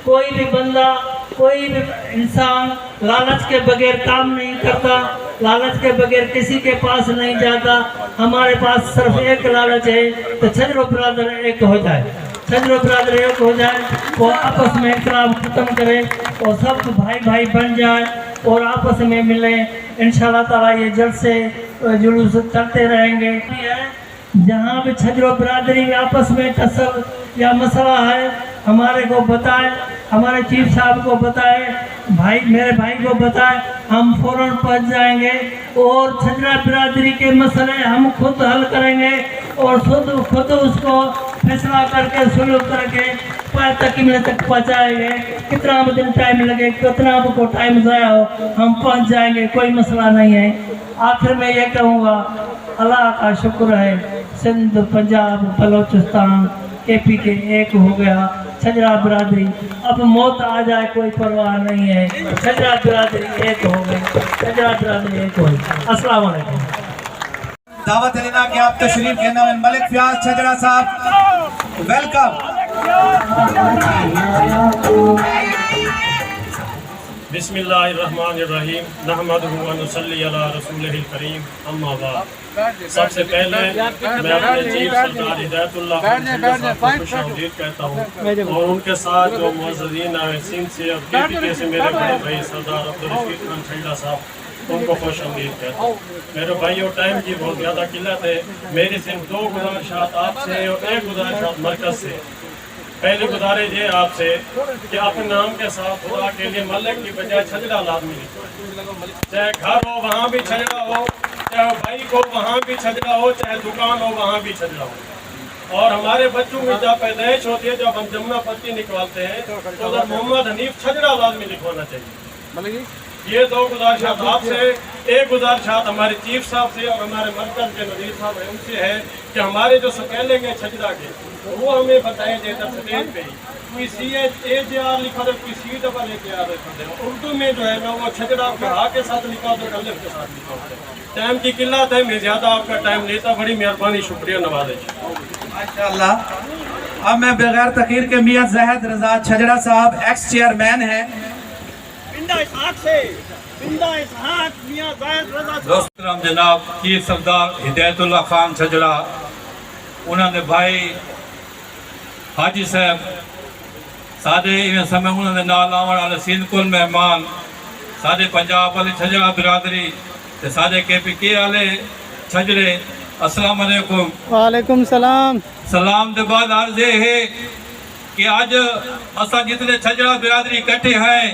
कोई भी बंदा, कोई भी इंसान लालच के बगैर काम नहीं करता, लालच के बगैर किसी के पास नहीं जाता। हमारे पास सिर्फ एक लालच है तो छजरो ब्रादर एक हो जाए, छजरो ब्रादर एक हो जाए और आपस में इख्तिलाफ ख़त्म करें और सब भाई भाई बन जाए और आपस में मिलें। इंशाल्लाह ताला ये जलसे जुलूस चलते रहेंगे। जहाँ भी छजरो बिरादरी आपस में टसल या मसला है हमारे को बताए, हमारे चीफ साहब को बताए, भाई मेरे भाई को बताए, हम फौरन पहुँच जाएंगे और छजरा बिरादरी के मसले हम खुद हल करेंगे और खुद उसको फैसला करके सुलह करके तकमील तक पहुँचाएंगे। कितना दिन टाइम लगे, कितना आपको टाइम ज़ाया हो, हम पहुँच जाएंगे, कोई मसला नहीं है। आखिर में ये कहूँगा, अल्लाह का शुक्र है सिंध, पंजाब, बलोचिस्तान, KP के एक हो गया छजरा बिरादरी। अब मौत आ जाए कोई परवाह नहीं है, छजरा बिरादरी एक हो गई, छजरा बिरादरी एक हो गई। अस्सलाम वालेकुम। दावत है लेना कि आप तशरीफ के नाम मलिक फयाज छजरा साहब, वेलकम। बिस्मिल्लाहिर्रहमानिर्रहीम, नहमदुहु व नुसल्ली अला रसूलिहिल करीम, अम्मा बाद। सबसे पहले मैं अपने चीफ सरदार हिदायतुल्लाह खान छजरा साहब को खुशामदीद कहता हूँ और उनके साथ जो मुअज़्ज़ज़ीन आए सिंध से और KPK से मेरे बड़े भाई सरदार अब्दुल रशीद खान छजरा साहब, उनको खुशामदीद कहता हूँ। मेरे भाइयों, टाइम की बहुत ज़्यादा किल्लत है, मेरी सिर्फ 2 गुजारिशात आपसे और 1 गुजारिशात मरकज़ से। पहली गुजारिश ये आपसे कि अपने नाम के साथ खुदा के लिए मलिक की बजाय छजरा लाजमी लिखो। चाहे घर हो वहाँ भी छजरा हो, चाहे भाई को वहाँ भी छजरा हो, चाहे दुकान हो वहाँ भी छजरा हो। और हमारे बच्चों की जब पैदाइश होती है, जब हम जमुना पत्ती निकलते हैं तो अगर मोहम्मद हनीफ छजरा लाजमी लिखवाना चाहिए। ये 2 गुजारिशात आपसे। 1 गुजारिशात हमारे चीफ साहब से और हमारे मरकज़ के नज़ीर साहब है उनसे है कि हमारे जो स्पेलिंग है छजरा के वो हमें बताए देता स्टेज पे ही, कोई CHAJR लिखा दे, कोई CAAR लिखा दे। उर्दू में जो है ना वो छजरा के हा के साथ लिखा दो, अलिफ के साथ लिखा होता। टाइम की किल्लत है, मैं ज़्यादा आपका टाइम लेता, बड़ी मेहरबानी, शुक्रिया, नवाज़िश। माशाअल्लाह। अब मैं बगैर तकीर के मियां ज़ाहिद रज़ा छजरा साहब एक्स चेयरमैन हैं। दोस्तों, जनाब चीफ सरदार हिदायतुल्लाह खान छजरा, उन्होंने भाई हाजी साहब साढ़े इवें समय उन्होंने नाल आवन वाले सिंध कुल मेहमान साढ़े पंजाब वाले छजरा बिरादरी ते साढ़े KPK वाले छजरे, अस्सलाम वालेकुम। वालेकुम सलाम। सलाम के बाद अर्ज ये है कि आज असा जितने छजरा बिरादरी इकट्ठे हैं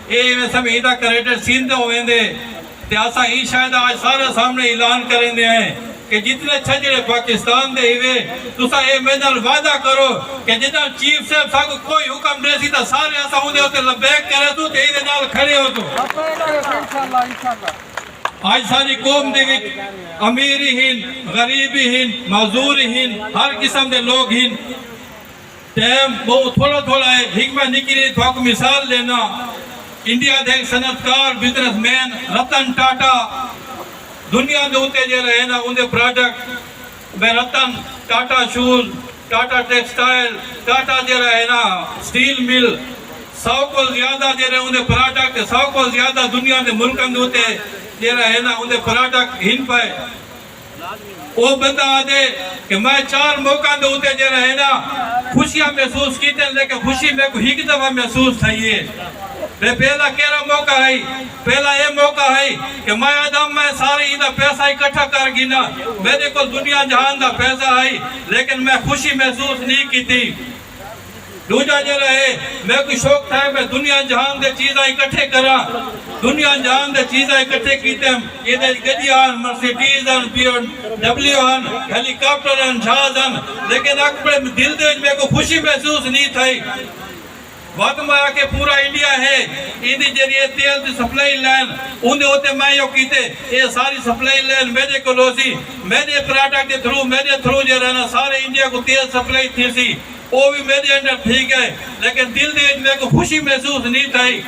ये समय इदा करेक्टर सिंध होवेंदे ते असा ही शायद आज सारे सामने ऐलान करेंदे हैं कि जितने छजरे पाकिस्तान दे हिवे तुसा ये मेरे नाल वादा करो कि जितना चीफ साहब साको कोई हुक्म दे सी ता सारे असा उदे उते लबैक करे तो ते इदे नाल खड़े हो तो इंशाल्लाह। आज सारी कौम दे विच अमीर हिन, गरीब हिन, मजदूर हिन, हर किस्म दे लोग हिन। टाइम बहुत थोड़ा थोड़ा है, हिकमा निकली तो आपको मिसाल लेना। इंडिया दे सनतकार बिजनेसमैन रतन टाटा दुनिया के उत्ते जे रहे ना उनके प्रोडक्ट में रतन टाटा शूज, टाटा टेक्सटाइल, टाटा जे रहे ना स्टील मिल, 100 को ज्यादा जे रहे उनके प्रोडक्ट, 100 को ज्यादा दुनिया के मुल्कन के उत्ते जे रहे ना उनके प्रोडक्ट हिन पे। वो बंदा आदे कि मैं 4 मौका दे उत्ते जे रहे ना खुशियां महसूस की थे, लेकिन खुशी मेरे को एक दफा महसूस थी है। पहला केरा मौका है, पहला ये मौका है कि मैं आदम मैं सारे इधर पैसा इकट्ठा कर गिना, मेरे को दुनिया जहान का पैसा है लेकिन मैं खुशी महसूस नहीं की थी। दूजा जो रहे मेरे को शौक था मैं दुनिया जहान दे चीज़ा इकट्ठे करा, दुनिया जहान दे चीज़ा इकट्ठे कीते, ये गड्डियां, मर्सिडीज, BMW, हेलीकॉप्टर, जहाज, लेकिन अपने दिल दे मेरे को खुशी महसूस नहीं थी। वक्त में के पूरा इंडिया है इनके जरिए तेल की सप्लाई लाइन उन्हें होते मैं यो कीते ये सारी सप्लाई लाइन मेरे को लोसी मेरे प्रोडक्ट के थ्रू जो रहना सारे इंडिया को तेल सप्लाई थी सी वो भी मेरे अंदर ठीक है, लेकिन दिल दे मेरे को खुशी महसूस नहीं थी।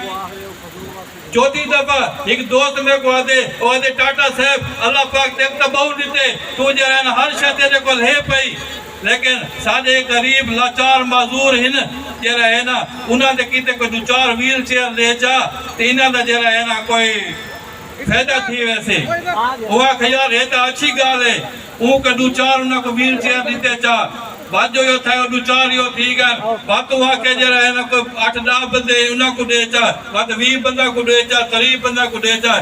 चौथी दफा एक दोस्त मेरे को आदे टाटा साहब अल्लाह पाक देखता बहु दीते तू जो रहना हर शय तेरे को है पई, लेकिन सारे गरीब लाचार मजदूर हिन ਜਿਹੜਾ ਹੈ ਨਾ ਉਹਨਾਂ ਦੇ ਕਿਤੇ ਕੋਈ 2-4 ਵੀਲ ਚੇਅਰ ਲੈ ਜਾ ਤੇ ਇਹਨਾਂ ਦਾ ਜਿਹੜਾ ਹੈ ਨਾ ਕੋਈ फायदा थी वैसे वो यार ये तो अच्छी गाल है वो का 2-4 उन्हें को व्हील चेयर दीते चा बात जो यो था 2-4 यो ठीक है बात वहाँ के जरा है ना कोई 8-10 बंदे उन्हें को दे चा बात 20 बंदा को दे चा 30 बंदा को दे चा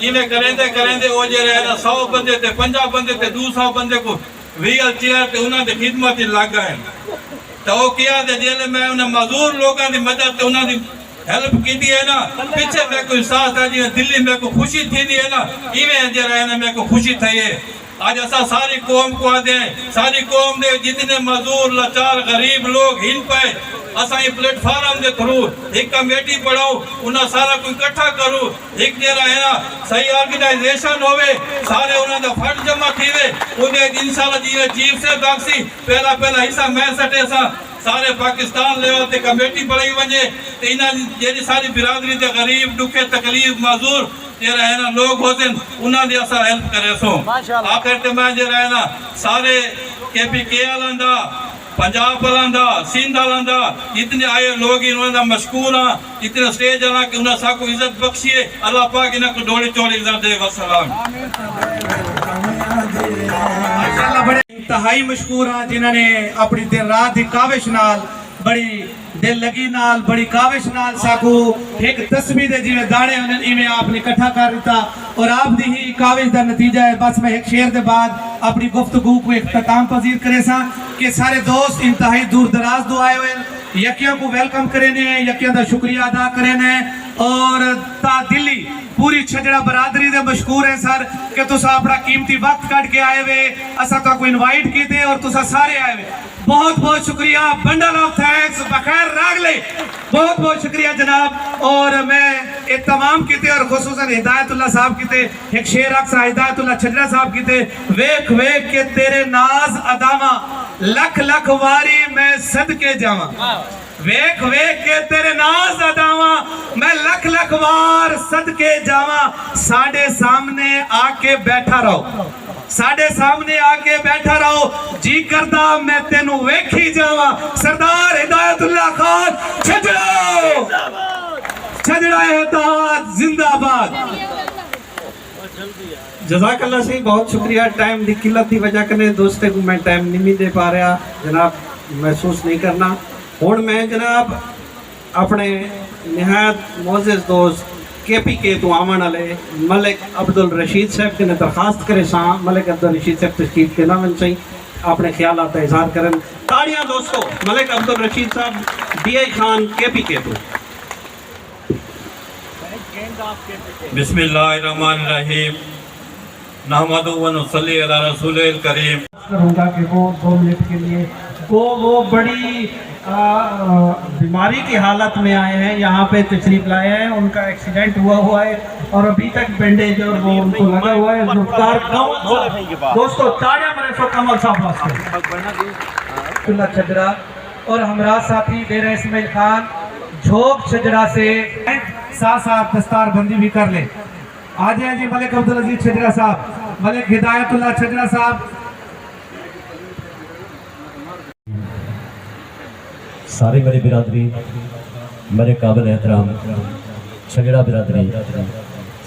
इन्हें करेंदे वो जरा है ना 100 बंदे थे 50 बंदे थे 200 बंदे को व्हील चेयर ते उन्हें दी खिदमत लग गए तो वो किया दे जेल में उन्हें मजदूर लोगों की मदद ते उन्हें हेल्प की है ना पीछे मेरे को एहसास है जी दिल्ली में को खुशी थी है ना इवें जरा है ना मेरे को खुशी थी है आज ऐसा सारी कौम को आदे सारी कौम दे जितने मजदूर लाचार गरीब लोग इन पे असा ये प्लेटफॉर्म दे थ्रू एक कमेटी बढ़ाओ उन्हें सारा कोई इकट्ठा करो एक जरा है ना सही ऑर्गेनाइजेशन होवे सारे उन्हें दा फंड जमा थीवे उन्हें इंशाल्लाह जी चीफ से दाक्सी पहला हिस्सा मैं सटे सा सारे पाकिस्तान लेवल ते कमेटी बढ़ाई वजे ते इना जेडी सारी बिरादरी ते गरीब दुखे तकलीफ मजदूर जेरा है ना लोग होते उन्हां दी असा हेल्प करे सो आखिर ते मैं जेरा है ना सारे केपीके वालांदा पंजाब वालांदा सिंध वालांदा इतने आए लोग इन्होंने मशकूर हां इतने स्टेज वाला कि उन्हें साको इज्जत बख्शिए अल्लाह पाक इन्हें को डोली चोली इज्जत दे वसलाम माशाअल्लाह बड़े इंतहाई मशकूर हाँ जिन्होंने अपनी दिन रात की काविश नाल बड़ी दिल लगी नाल बड़ी काविश नाल साकू एक तस्वीर दे जिवें दाने उन्हें इवें आपने इकट्ठा कर दिता और आप दी ही काविश का नतीजा है। बस मैं एक शेर के बाद अपनी गुफ्तगू को इख्तिताम पजीर करे सा कि सारे दोस्त इंतहाई दूर दराज दो आए हुए यकिया को वेलकम करे ने यकिया का शुक्रिया अदा करे ने और ता दिल्ली पूरी छजड़ा बरादरी दे मशकूर है सर कि तुसा अपना कीमती वक्त कट के आए हुए असा को इनवाइट कीते और तुसा सारे आए हुए बहुत बहुत शुक्रिया बंडल ऑफ थैंक्स बखैर रागले बहुत बहुत शुक्रिया जनाब। और मैं ये तमाम कीते और खुसूसन हिदायतुल्लाह साहब कीते एक शेर अक्सर हिदायतुल्लाह छजरा साहब कीते वेख वेख के तेरे नाज अदामा लख लख वारी मैं सदके जावा वेख वेख के तेरे नाज अदावा मैं लख लख वार सदके जावा साढ़े सामने आके बैठा रहो साढ़े सामने आके बैठा रहो जी करदा मैं तेनू वेखी जावा सरदार हिदायतुल्लाह खान छजड़ा एहताज जिंदाबाद। जज़ाकल्लाह सही बहुत शुक्रिया टाइम की किल्लत की वजह कने दोस्ते को मैं टाइम नहीं दे पा रहा जनाब महसूस नहीं करना हुण मैं जनाब अपने निहायत मोअज़्ज़ज़ दोस्त KPK तो आवन वाले मलिक अब्दुल रशीद साहब के दरखास्त करे सा मलिक अब्दुल रशीद साहब तशरीफ के नाम सही अपने ख्यालात का इजहार करन ताड़ियां दोस्तों मलिक अब्दुल रशीद साहब DI खान KPK तो बिस्मिल्लाहिर्रहमानिर्रहीम नहमदु व नुसल्ली अला रसूलिल करीम करूँगा कि वो 2 मिनट के लिए वो बड़ी बीमारी की हालत में आए हैं यहाँ पे तशरीफ लाए हैं उनका एक्सीडेंट हुआ है और अभी तक बैंडेज और वो उनको लगा हुआ है ज़ुल्फ़कार दोस्तों ताड़ियां मेरे सो कमल साहब वास्ते छजरा और हमारा साथी डेरा इस्माइल खान झोंक छजरा से साथ साथ दस्तार बंदी भी कर ले आ जाए जी मलिक अब्दुल अजीज छजरा साहब मलिक हिदायतुल्लाह छजरा साहब सारी मेरी बिरादरी मेरे काबिल एहतराम छजड़ा बिरादरी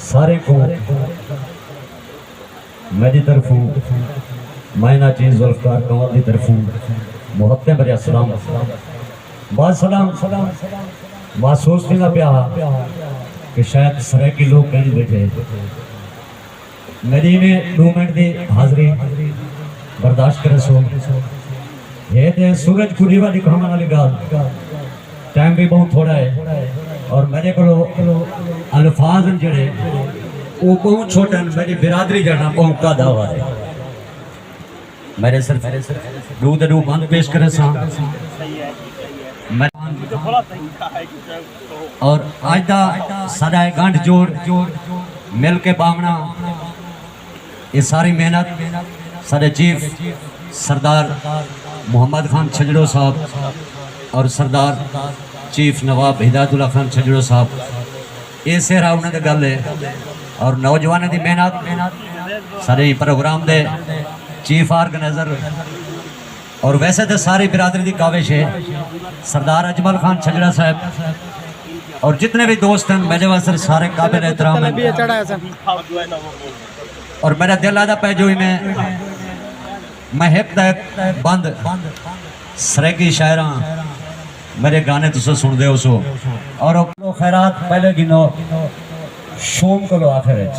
सारे को मेरी तरफों मैना चीज़ ज़ुल्फ़कार कौम की तरफों मुहब्बत मेरे अस्सलाम बाद सलाम महसूस नहीं पिया कि शायद सराइकी लोग कहीं बैठे मेरी ने 2 मिनट की हाज़री बर्दाश्त करे सो ये ते सूरज कुड़ी वाली कहने वाली गाल टाइम भी बहुत थोड़ा है और मेरे को अल्फाज जड़े वो बहुत छोटे मेरी बिरादरी जड़ना बहुत का दावा है मेरे सिर्फ दू बंद पेश करे सा और आज दा सारा गंढ जोड़ मिल के बावना ये सारी मेहनत सारे चीफ सरदार मोहम्मद खान छजड़ो साहब और सरदार चीफ नवाब हिदायतुल्लाह खान छजड़ो साहब ये सेरा उन्होंने गल है और नौजवानों की मेहनत सारे प्रोग्राम दे चीफ ऑर्गेनाइजर اور ویسے تو ساری برادری دی کاوش ہے سردار اجمل خان چھجڑا صاحب اور جتنے بھی دوست ہیں میرے واسطے سارے قابل احترام ہیں اور میرا دل آدھا پہ جو ہی میں ایک تک بند سریکی شاعراں میرے گانے تو سن دے اسو اور خیرات پہلے گنو شوم کو لو آخر ہے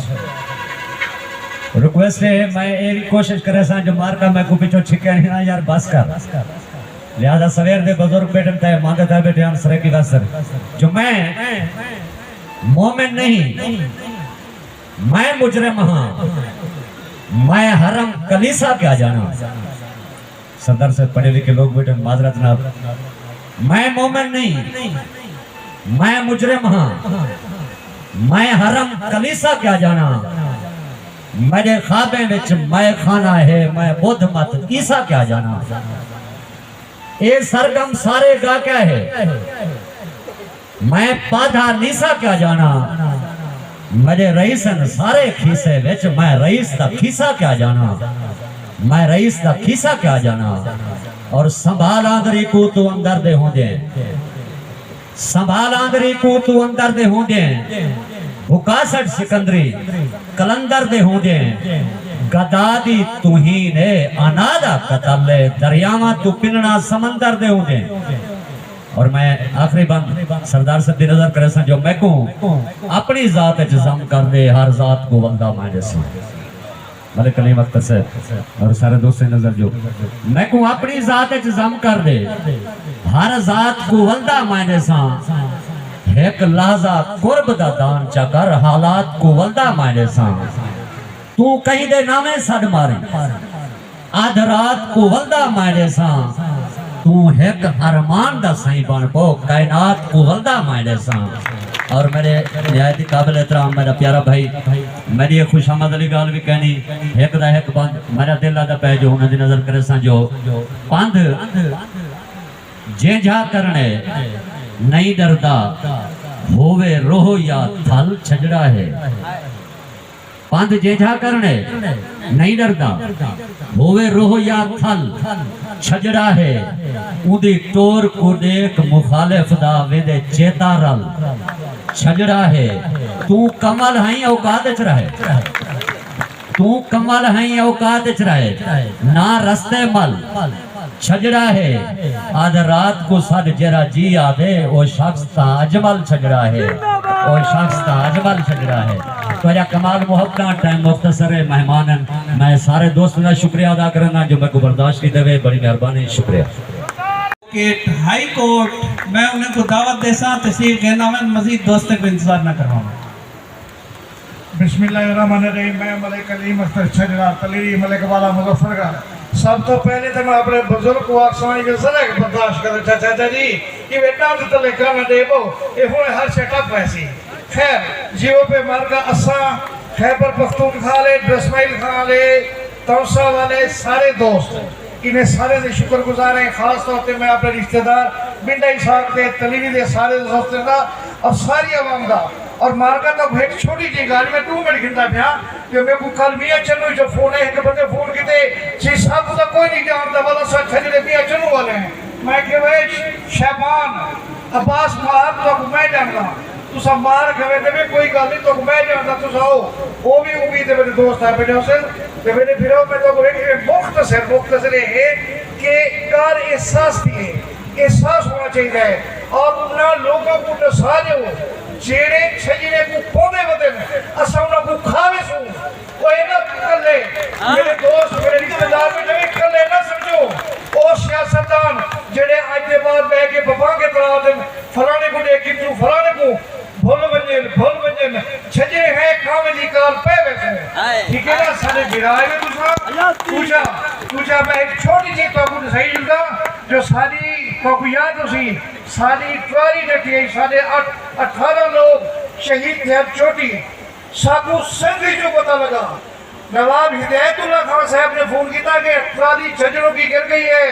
ریکویسٹ ہے میں ایک کوشش کرے سا جو مار کا میں کو پیچھو چھکے نہیں نا یار بس کر لہذا سویر دے بزرگ بیٹن تے مانگا تھا بیٹے ہم سرے کی واسطے جو میں مومن نہیں میں مجرم ہاں میں حرم کلیسا کیا جانا صدر سے پڑھے لکھے لوگ بیٹے معذرت نہ میں مومن نہیں میں مجرم ہاں میں حرم کلیسا کیا جانا میرے خوابیں وچ میں خانہ ہے میں بدھ مت عیسیٰ کیا جانا اے سرگم سارے گا کیا ہے میں پادھا نیسا کیا جانا میرے رئیسن سارے کھیسے وچ میں رئیس دا کھیسا کیا جانا میں رئیس دا کھیسا کیا جانا اور سنبھال آندری کو تو اندر دے ہوں دے سنبھال آندری کو تو اندر دے ہوں دے بھکاسٹ سکندری کلندر دے ہوں دے گدادی توہین ہے انادا قتل دریاواں تو پننا سمندر دے ہوں دے اور میں آخری بند سردار صدی نظر کرے سن جو میں کو اپنی ذات جزم کر دے ہر ذات کو وندہ مائنے سے ملک علی مختصر اور سارے دوسرے نظر جو میں کو اپنی ذات جزم کر دے ہر ذات کو وندہ مائنے سے ایک لحظہ قرب دا دان چکر حالات کو ولدہ مائنے سان تو کہیں دے نامے سڑ ماری آدھ رات کو ولدہ مائنے سان تو ایک ارمان دا سائیں بان پو کائنات کو ولدہ مائنے سان اور میرے نہایتی قابل احترام میرا پیارا بھائی میری ایک خوش آمد علی گال بھی کہنی ایک دا ایک بند میرا دل آدھا پہ جو انہیں دی نظر کرے سان جو پاند جینجھا کرنے نہیں ڈردا ہووے روح یا تھل چھجڑا ہے پاند جیجھا کرنے نہیں ڈردا ہووے روح یا تھل چھجڑا ہے اودی ٹور کو دیکھ مخالف دا ویدے چیتا رل چھجڑا ہے تو کمل ہائیں اوقات اچ رہے تو کمل ہائیں اوقات اچ رہے نہ رستے مل چھجڑا ہے آدھ رات کو سڑ جرا جی آدھے وہ شخص تا اجمل چھجڑا ہے وہ شخص تا اجمل چھجڑا ہے تو یا کمال محبتہ ٹائم مختصر ہے مہمانن میں سارے دوستوں کا شکریہ ادا کرنا جو میں کو برداشت کی دے بڑی مہربانی شکریہ کہ ہائی کورٹ میں انہیں کو دعوت دے سا تشریف کہنا میں مزید دوست تک انتظار نہ کرواؤں بسم اللہ الرحمن الرحیم میں ملک علی مختر چھجڑا تلیری ملک والا مظفر کا سب تو پہلے تو میں اپنے بزرگ کو آکسوانی کے ذرا برداشت کرتا چاچا جی یہ بیٹا تو تلے کرنا دے بو یہ ہوئے ہر شکا پیسی خیر جیو پہ مارگا اساں خیبر پختونخوا لے ڈرسمائل خان لے توسا والے سارے دوست انہیں سارے سے شکر گزار ہیں خاص طور پہ میں اپنے رشتہ دار بنڈائی صاحب دے تلیوی دے سارے دوست دا اور ساری عوام دا اور مارکا تو ایک چھوٹی جی گاڑی میں 2 منٹ گھنٹا پیا کہ میں کو کل میاں چنو جو فون ہے کہ بندے فون کیتے چھ صاحب تو کوئی نہیں جانتا والا سا چھجڑے میاں چنو والے ہیں میں کہ وہ شہبان عباس مہار تو میں جانتا تو سا مار گھوے دے میں کوئی گل نہیں تو میں جانتا تو سا ہو وہ بھی امید ہے میرے دوست ہے بیٹے حسین کہ میرے پھروں میں تو ایک مختصر ہے کہ کار احساس دیئے احساس ہونا چاہیے اور انہاں لوگوں کو نسا جو جیڑے چھجڑے کو پودے ودے میں اسا انہاں کو کھاوے سوں وہ اینا کر لے میرے دوست میرے رشتہ دار میں جو ایک کر لے نہ سمجھو او سیاستان جیڑے آج دے بعد بے کے بابا کے طرح دن فلانے کو دے کی تو فلانے کو بھول بنجن چھجڑے ہیں کاملی کار پہ ویسے ٹھیک ہے نا سارے گرائے میں پوچھا میں ایک چھوٹی چیز تو کو صحیح جلدا جو ساری کو یاد ہو سی ساری ٹواری ڈٹی ہے سارے 18 لوگ شہید تھے اب چھوٹی ساکو سنگی جو پتا لگا نواب ہدایت اللہ خان صاحب نے فون کیتا کہ افرادی چھجڑوں کی گر گئی ہے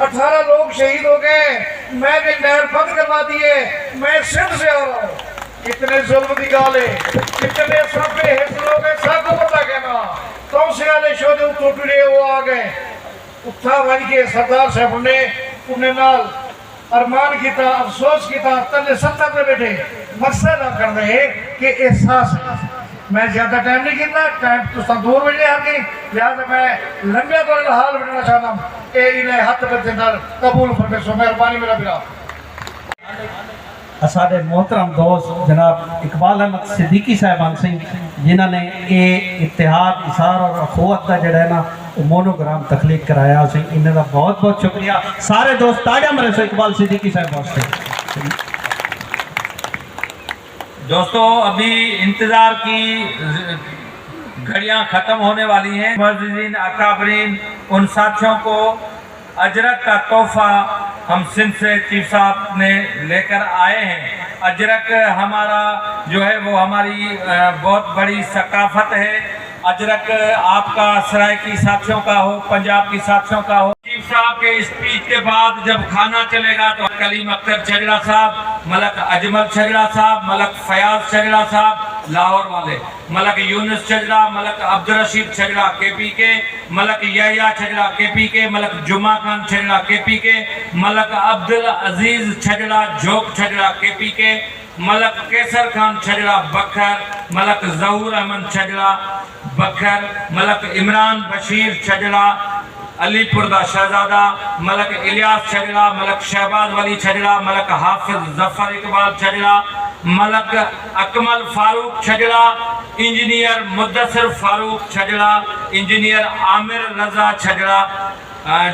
18 لوگ شہید ہو گئے میں نے نہر بند کروا دیے میں سندھ سے آ رہا ہوں کتنے ظلم دی گالے کتنے سب حص لوگ ہیں سب کو پتا کہنا تو سے آلے شودے ٹوٹے وہ آ گئے उत्साह वाली के सरदार साहब ने उन्हें नाल अरमान किया, अफसोस किया, तले सत्ता पे बैठे मकसद ना कर रहे कि एहसास है। मैं ज्यादा टाइम नहीं गिनना, टाइम तो 2 बजे आ गई, लिहाजा मैं लंबे तो हाल बनना चाहता हूँ कि इन्हें हाथ पे देना कबूल फरमाए। सो मेहरबानी मेरा बिरा साढ़े मोहतरम दोस्त जनाब इकबाल अहमद सिद्दीकी साहबान सिंह जिन्होंने ये इतिहाद इसार और अखुवत का जड़ा है ना वो मोनोग्राम तख्लीक कराया सी, इन्हें का बहुत बहुत शुक्रिया। सारे दोस्त ताजा मरे सो इकबाल सिद्दीकी साहब वास्ते। दोस्तों अभी इंतज़ार की घड़ियां ख़त्म होने वाली हैं। मुअज़्ज़िज़ीन अकाबरीन उन साथियों को अजरक का तोहफा हम सिंध से चीफ साहब ने लेकर आए हैं। अजरक हमारा जो है वो हमारी बहुत बड़ी सकाफत है। अजरक आपका सरायकी साथियों का हो, पंजाब की साथियों का हो। चीफ साहब के स्पीच के बाद जब खाना चलेगा तो कलीम अख्तर छजड़ा साहब, मलक अजमल छजड़ा साहब, मलक फयाज छजड़ा साहब लाहौर वाले, मलक यूनुस छजड़ा, मलक अब्दुल रशीद छजड़ा केपी के, मलक यहया छजड़ा केपी के, मलक जुमा खान छजड़ा केपी के, मलक अब्दुल अजीज छजड़ा जोक छजड़ा केपी के, मलक केसर खान छजड़ा बखर, मलक जहूर अहमद छजड़ा बखर, मलक इमरान बशीर छजड़ा अलीपुरदा शहजादा, मलक इलियास छजड़ा, मलक शहबाज वली छजड़ा, मलक हाफिज जफर इकबाल छजड़ा, मलक अकमल फारूक छजड़ा, इंजीनियर मुद्दसर फारूक छजड़ा, इंजीनियर आमिर रजा छजड़ा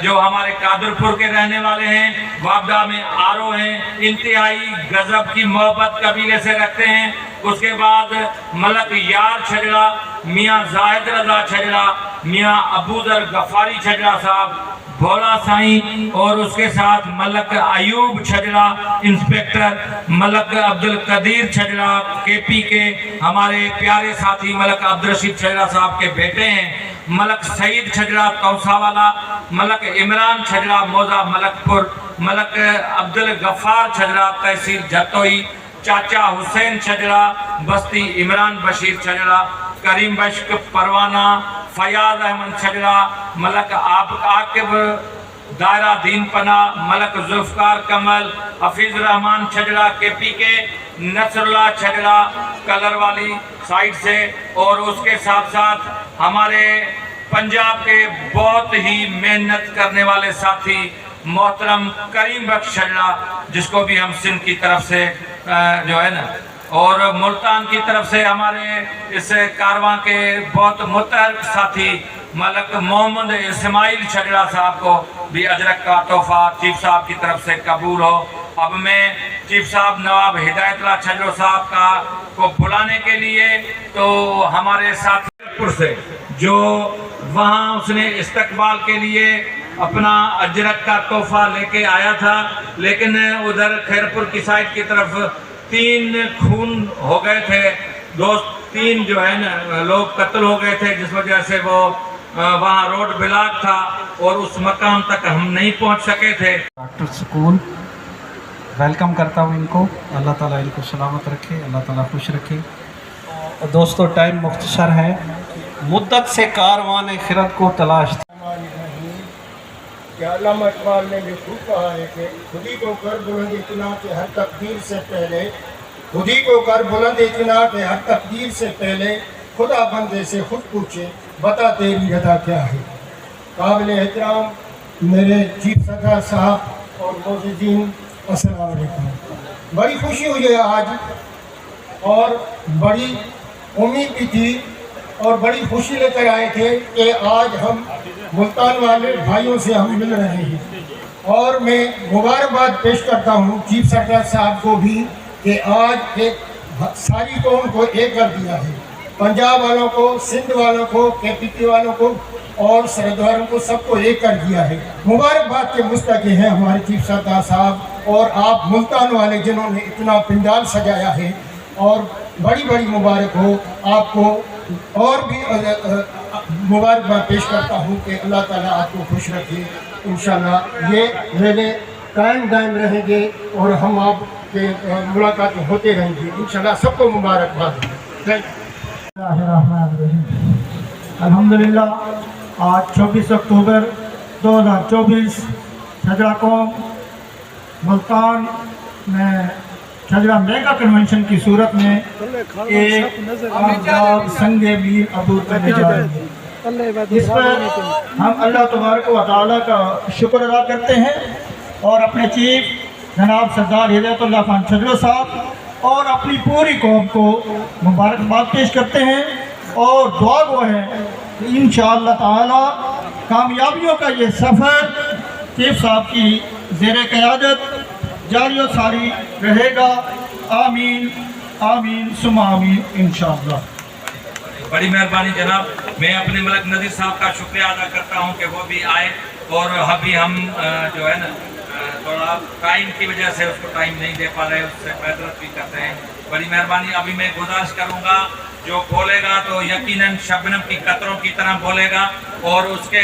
जो हमारे कादरपुर के रहने वाले हैं, वाबदा में आरो हैं, इंतहाई गजब की मोहब्बत कबीले से रखते हैं। उसके बाद मलक यार छजड़ा, मियाँ जाहिद रजा छजड़ा, मियाँ अबूदर गफारी छजड़ा साहब भोला साईं, और उसके साथ मलक अयूब छजड़ा इंस्पेक्टर, मलक अब्दुल कदीर छजड़ा केपी के हमारे प्यारे साथी मलक अब्दुल रशीद छजड़ा साहब के बेटे हैं, मलक सईद छजड़ा तौसावाला, मलक इमरान छजड़ा मौजा मलकपुर, मलक अब्दुल गफ्फार छजड़ा तहसील जतोई, चाचा हुसैन छजड़ा बस्ती इमरान बशीर छजड़ा, करीम बश्क परवाना, फयाज अहमद छजड़ा, मलक आकिब दायरा दीन पना, मलक जुल्फकार कमल, हफीज रहमान छजड़ा केपी के, नसरुल्लाह छजड़ा कलर वाली साइड से, और उसके साथ साथ हमारे पंजाब के बहुत ही मेहनत करने वाले साथी मोहतरम करीम बख्श छजड़ा जिसको भी हम सिंध की तरफ से जो है ना, और मुल्तान की तरफ से हमारे इस कारवां के बहुत मुतहरक साथी मलक मोहम्मद इस्माइल छजड़ा साहब को भी अजरक का तोहफा चीफ साहब की तरफ से कबूल हो। अब मैं चीफ साहब नवाब हिदायतुल्लाह छजड़ो साहब का को बुलाने के लिए तो हमारे साथी से जो वहाँ उसने इस्तकबाल के लिए अपना अजरक का तोहफा लेके आया था, लेकिन उधर खैरपुर की साइड की तरफ 3 खून हो गए थे, 2-3 जो है ना लोग कत्ल हो गए थे, जिस वजह से वो वहाँ रोड ब्लॉक था और उस मकाम तक हम नहीं पहुँच सके थे। डॉक्टर सुकून वेलकम करता हूँ इनको, अल्लाह ताला इनको सलामत रखे, अल्लाह ताला खुश रखे। दोस्तों टाइम मुख्तसर है, मुद्दत से कारवान खिरत को तलाश कि अल्लामा इकबाल ने जो खूब कहा है कि खुदी को कर बुलंद इतना कि हर तकदीर से पहले, खुदी को कर बुलंद इतना कि हर तकदीर से पहले खुदा बंदे से खुद पूछे बता तेरी रदा क्या है। काबिल एहतराम मेरे चीफ सरदार साहब और मोअज़्ज़िज़ीन अस्सलाम वालेकुम। बड़ी खुशी हुई है आज और बड़ी उम्मीद भी थी और बड़ी खुशी लेकर आए थे कि आज हम मुल्तान वाले भाइयों से हम मिल रहे हैं, और मैं मुबारकबाद पेश करता हूँ चीफ सरदार साहब को भी कि आज एक सारी कौम को एक कर दिया है, पंजाब वालों को, सिंध वालों को, केपीके वालों को और सरदारों को सबको एक कर दिया है। मुबारकबाद के मुस्तहिक़ हैं हमारे चीफ सरदार साहब और आप मुल्तान वाले जिन्होंने इतना पंडाल सजाया है, और बड़ी बड़ी मुबारक हो आपको। और भी मुबारकबाद पेश करता हूँ कि अल्लाह ताला आपको खुश रखे। इंशाअल्लाह ये मेले कायम दायम रहेंगे और हम आपके मुलाकात होते रहेंगे इंशाअल्लाह। सबको मुबारकबाद। अल्हम्दुलिल्लाह आज 24 अक्टूबर 2024 छजड़ा कौम मुल्तान में छजड़ा मेगा कन्वेंशन की सूरत में एक आजाद संगे मीर अबूर करने जा रहे हैं। इस पर हम अल्लाह तबारक व तआला का शुक्र अदा करते हैं और अपने चीफ जनाब सरदार हिदायतुल्लाह खान छजड़ा साहब और अपनी पूरी कौम को मुबारकबाद पेश करते हैं और दुआ गो है कि इंशाअल्लाह ताला कामयाबियों का ये सफ़र चीफ साहब की ज़ेर क़यादत जारी और सारी रहेगा। आमीन आमीन सुमा आमीन इंशाअल्लाह। बड़ी मेहरबानी जनाब। मैं अपने मलक नज़ीर साहब का शुक्रिया अदा करता हूं कि वो भी आए और अभी हम जो है ना थोड़ा टाइम की वजह से उसको टाइम नहीं दे पा रहे, उससे बेहतर भी करते हैं। बड़ी मेहरबानी। अभी मैं गुजारिश करूंगा जो बोलेगा तो यकीनन शबनम की कतरों की तरह बोलेगा और उसके